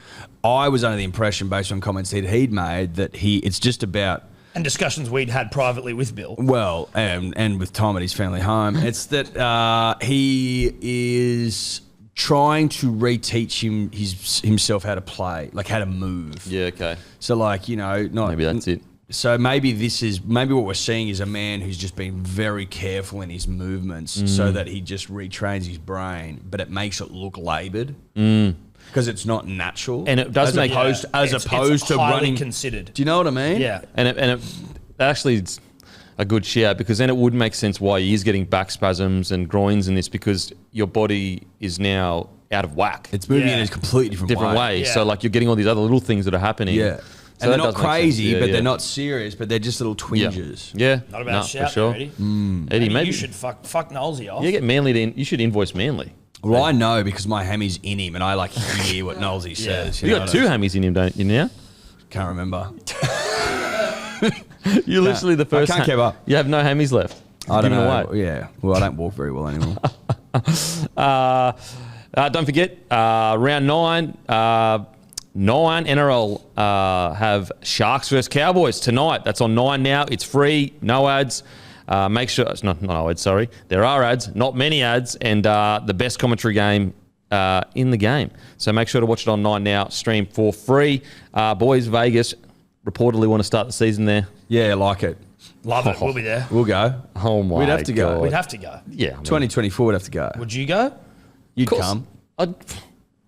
I was under the impression, based on comments that he'd made, that it's just about... And discussions we'd had privately with Bill. Well, and with Tom at his family home. It's that he is trying to reteach himself how to play, how to move. Yeah, okay. So, not... Maybe that's it. So maybe what we're seeing is a man who's just been very careful in his movements so that he just retrains his brain, but it makes it look laboured because it's not natural. And it does make as opposed to running considered. Do you know what I mean? Yeah. And it actually it's a good shout, because then it would make sense why he is getting back spasms and groins in this, because your body is now out of whack. It's moving in a completely different way. Yeah. So you're getting all these other little things that are happening. Yeah. So and they're not crazy, but yeah. they're not serious, but they're just little twinges. Yeah. Not about shout, for sure. Eddie. Eddie, maybe you should fuck Knowlesy off. You get Manly you should invoice Manly. Well, I know because my hammy's in him, and I hear what Knowlesy says. You got two hammies in him, don't you now? Can't remember. You're literally the first. I can't keep up. You have no hammies left. I don't Give 'em know. away. Yeah. Well, I don't walk very well anymore. Don't forget, round 9. 9 NRL have Sharks versus Cowboys tonight. That's on 9 now. It's free, no ads. Make sure it's not ads. Sorry, there are ads, not many ads, and the best commentary game in the game. So make sure to watch it on 9 now. Stream for free. Boys, Vegas reportedly want to start the season there. Yeah, I like it. Love it. We'll be there. We'll go. Oh my We'd have to go. God. We'd have to go. Yeah. I mean, 2024 would have to go. Would you go? You'd of course. come.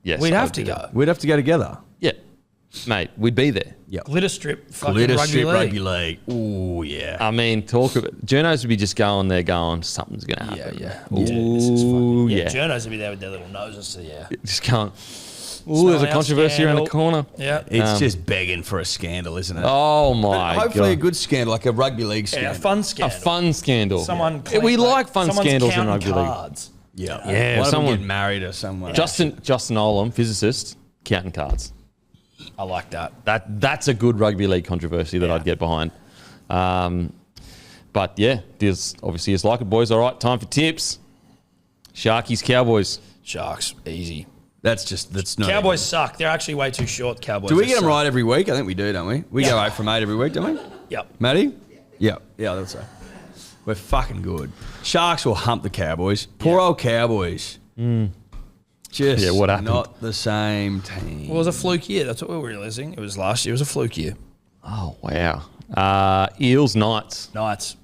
Yes. We'd have I'd to do go. that. We'd have to go together. Yeah. Mate, we'd be there. Yeah. Glitter strip, fucking Glitter rugby strip league. rugby league. Ooh, yeah. I mean, talk about journos would be just going there going, something's going to Yeah, happen. yeah. Ooh, Dude, this is fucking, yeah. Journos will be there with their little noses, so yeah. Just going, ooh, there's a out controversy around the scandal. corner. Yeah. It's just begging for a scandal, isn't it? Oh, my Hopefully a God. good scandal, like a rugby league Yeah, scandal. a fun A scandal. fun scandal. Someone We like fun someone's scandals in counting rugby league. cards. Yeah. Yeah, One of them someone- get married or someone. Justin Olam, physicist, counting cards. I like that. That's a good rugby league controversy that Yeah. I'd get behind. But yeah, there's obviously it's like it, boys. All right, time for tips. Sharkies, Cowboys. Sharks, easy. That's not. Cowboys suck. They're actually way too short. Cowboys. Do we They get them suck. right every week? I think we do, don't we? We go 8 from 8 every week, don't we? Yep. Matty? Yeah. Yeah, that's so. We're fucking good. Sharks will hump the Cowboys. Poor old Cowboys. Just Yeah, what happened? not the same team. Well, it was a fluke year. That's what we were realizing. It was last year. It was a fluke year. Oh wow. Eels, Knights. Knights.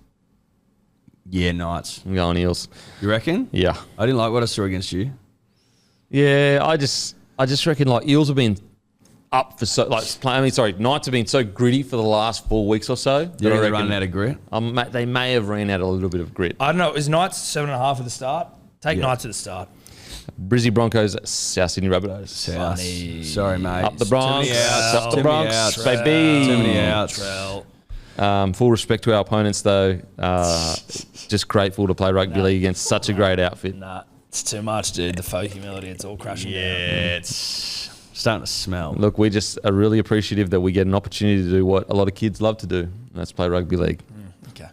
Yeah, Knights. I'm going Eels. You reckon? Yeah. I didn't like what I saw against you. Yeah, I just reckon like Eels have been up for Knights have been so gritty for the last 4 weeks or so. that You're I really reckon, running out of grit. they may have ran out a little bit of grit. I don't know. Is Knights 7.5 at the start? Take Yeah. Knights at the start. Brizzy Broncos, South Sydney Rabbitohs. South. Funny. Sorry, mate. Up the Bronx, Too many outs. up the Too many Bronx, outs. baby. Too many outs. Trell. Full respect to our opponents, though. Just grateful to play rugby league against such a great outfit. Nah, it's too much, dude. The folk humility, it's all crashing down. Yeah, it's starting to smell. Look, we just are really appreciative that we get an opportunity to do what a lot of kids love to do, and that's play rugby league. Okay.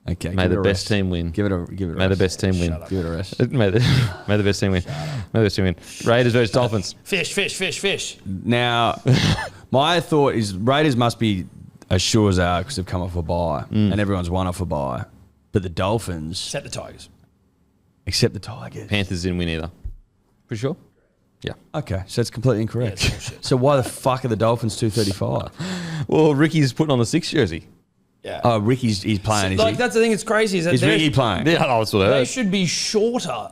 Okay. May give the it a best rest. team win. Give it a May the rest. best team win. Shut up. Give it a rest. May the best team win. May the best team win. Raiders versus Dolphins. Fish. Now, my thought is Raiders must be as sure as they are because they've come off a bye and everyone's won off a bye. But the Dolphins, Set the Tigers. except the Tigers. Panthers didn't win either. Pretty sure? Yeah. Okay, so it's completely incorrect. Yeah, it's bullshit. So why the fuck are the Dolphins 235? Well, Ricky's putting on the 6 jersey. Yeah. Oh, he's playing, is like, he? that's the thing that's crazy. Is that Is they're- Ricky playing? Yeah, that's what I They heard. should be shorter.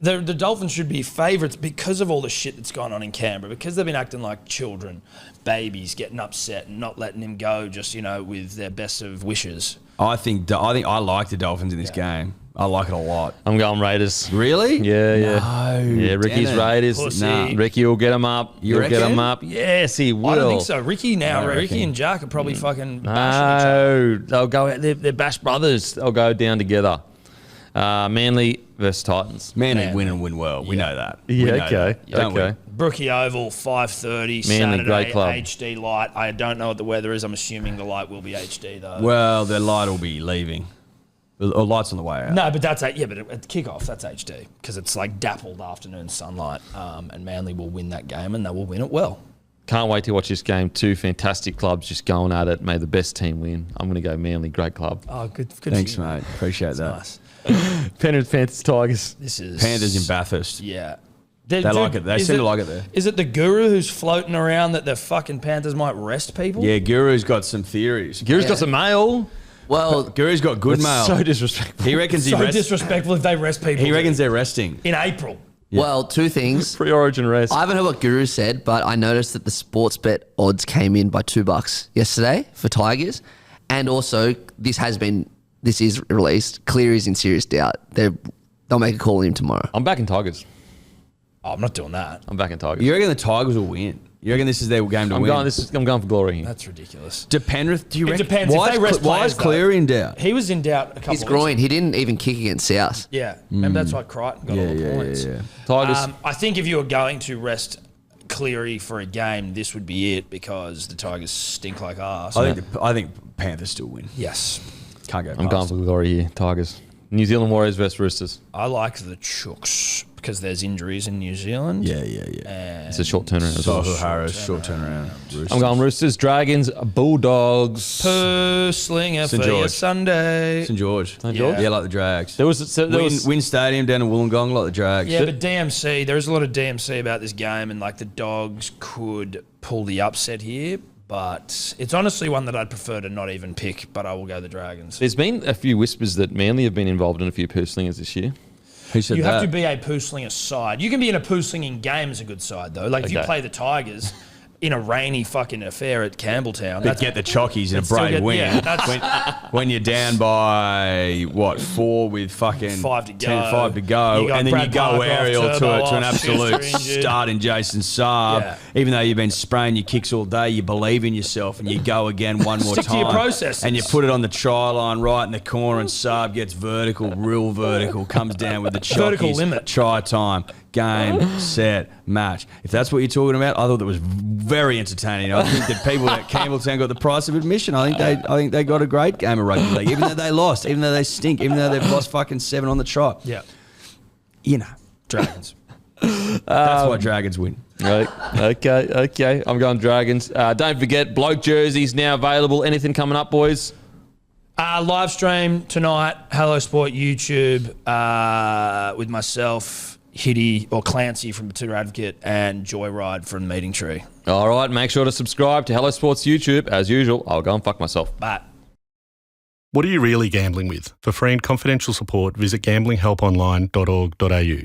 The Dolphins should be favourites because of all the shit that's gone on in Canberra, because they've been acting like children, babies, getting upset and not letting him go just, with their best of wishes. I think I like the Dolphins in this game. I like it a lot. I'm going Raiders. Really? Yeah. No. Yeah, Ricky's damn it. Raiders. Pussy. Nah, Ricky will get him up. You He'll get reckon? him up. Yes, he will. I don't think so. Ricky reckon. and Jack are probably fucking bashing each other. No, they'll go out. They're Bash brothers. They'll go down together. Manly versus Titans. Manly Man. win and win well. We know that. Yeah, We know okay. that, don't Okay. Brookie Oval, 5:30, Manly, Saturday, great club. HD light. I don't know what the weather is. I'm assuming the light will be HD though. we? Well, their light will be leaving. Or light's on the way out. No, but but at kickoff, that's HD because it's like dappled afternoon sunlight, and Manly will win that game and they will win it well. Can't wait to watch this game. Two fantastic clubs just going at it. May the best team win. I'm going to go Manly. Great club. Oh, good. Thanks, for you. mate. Appreciate that. Nice. Penrith, Panthers, Tigers. This is Panthers in Bathurst. Yeah. They like it. They seem to like it there. Is it the guru who's floating around that the fucking Panthers might rest people? Yeah, Guru's got some theories. Guru's got some mail. Well, Guru's got good mail. So disrespectful. He reckons So disrespectful if they rest people. He reckons they're resting. in April. well, two things. Pre-origin rest. I haven't heard what Guru said, but I noticed that the Sportsbet odds came in by $2 yesterday for Tigers, and also this is released. Cleary's in serious doubt. They'll make a call on him tomorrow. I'm back in Tigers. Oh, I'm not doing that. I'm back in Tigers. You reckon the Tigers will win? You reckon this is their game to I'm win? going for glory here. That's ridiculous. Do Penrith, do you It reckon? depends. Why If they rest why players, is Cleary in doubt? He was in doubt a couple His of groin. weeks. He didn't even kick against South. Yeah. Remember that's why Crichton got all the points. Tigers. I think if you were going to rest Cleary for a game, this would be it because the Tigers stink like arse. I think Panthers still win. Yes. Can't go I'm going past. for glory here. Tigers. New Zealand Warriors versus Roosters. I like the Chooks because there's injuries in New Zealand. Yeah. And It's a short turnaround as well. Tohu Harris, short turnaround. I'm going Roosters, Dragons, Bulldogs. Purr Slinger St. for your George. Sunday. St George. St. George? Yeah, like the Drags. There was Win Stadium down in Wollongong, like the Drags. Yeah, but DMC, there's a lot of DMC about this game, and like the Dogs could pull the upset here, But it's honestly one that I'd prefer to not even pick, but I will go the Dragons. There's been a few whispers that Manly have been involved in a few poo-slingers this year. Who said You that? have to be a poo-slinger side. You can be in a poo-slinging game as a good side, though. Like, if you Okay. play the Tigers in a rainy fucking affair at Campbelltown. But get the chockies in a still brave get- win. yeah, that's- when you're down by, 4 with fucking 5 to go. 5 to go, You got and then Brad you go Parker off, aerial to Turbo an off, absolute Schuster injured. start in Jason Saab. Yeah. Even though you've been spraying your kicks all day, you believe in yourself and you go again one more Stick to time. your processes. And you put it on the try line right in the corner and Saab gets real vertical, comes down with the chockies. Vertical limit. Try time. Game, set, match. If that's what you're talking about, I thought that was very entertaining. I think that people at Campbelltown got the price of admission. I think they got a great game of rugby league, even though they lost, even though they stink, even though they've lost fucking 7 on the trot. Yeah. You know, Dragons. that's why Dragons win. Right. Okay. I'm going Dragons. Don't forget, Bloke jerseys now available. Anything coming up, boys? Live stream tonight, Hello Sport YouTube, with myself, Hitty or Clancy from Potato Advocate, and Joyride from Meeting Tree. All right. Make sure to subscribe to Hello Sports YouTube. As usual, I'll go and fuck myself. But What are you really gambling with? For free and confidential support, visit gamblinghelponline.org.au.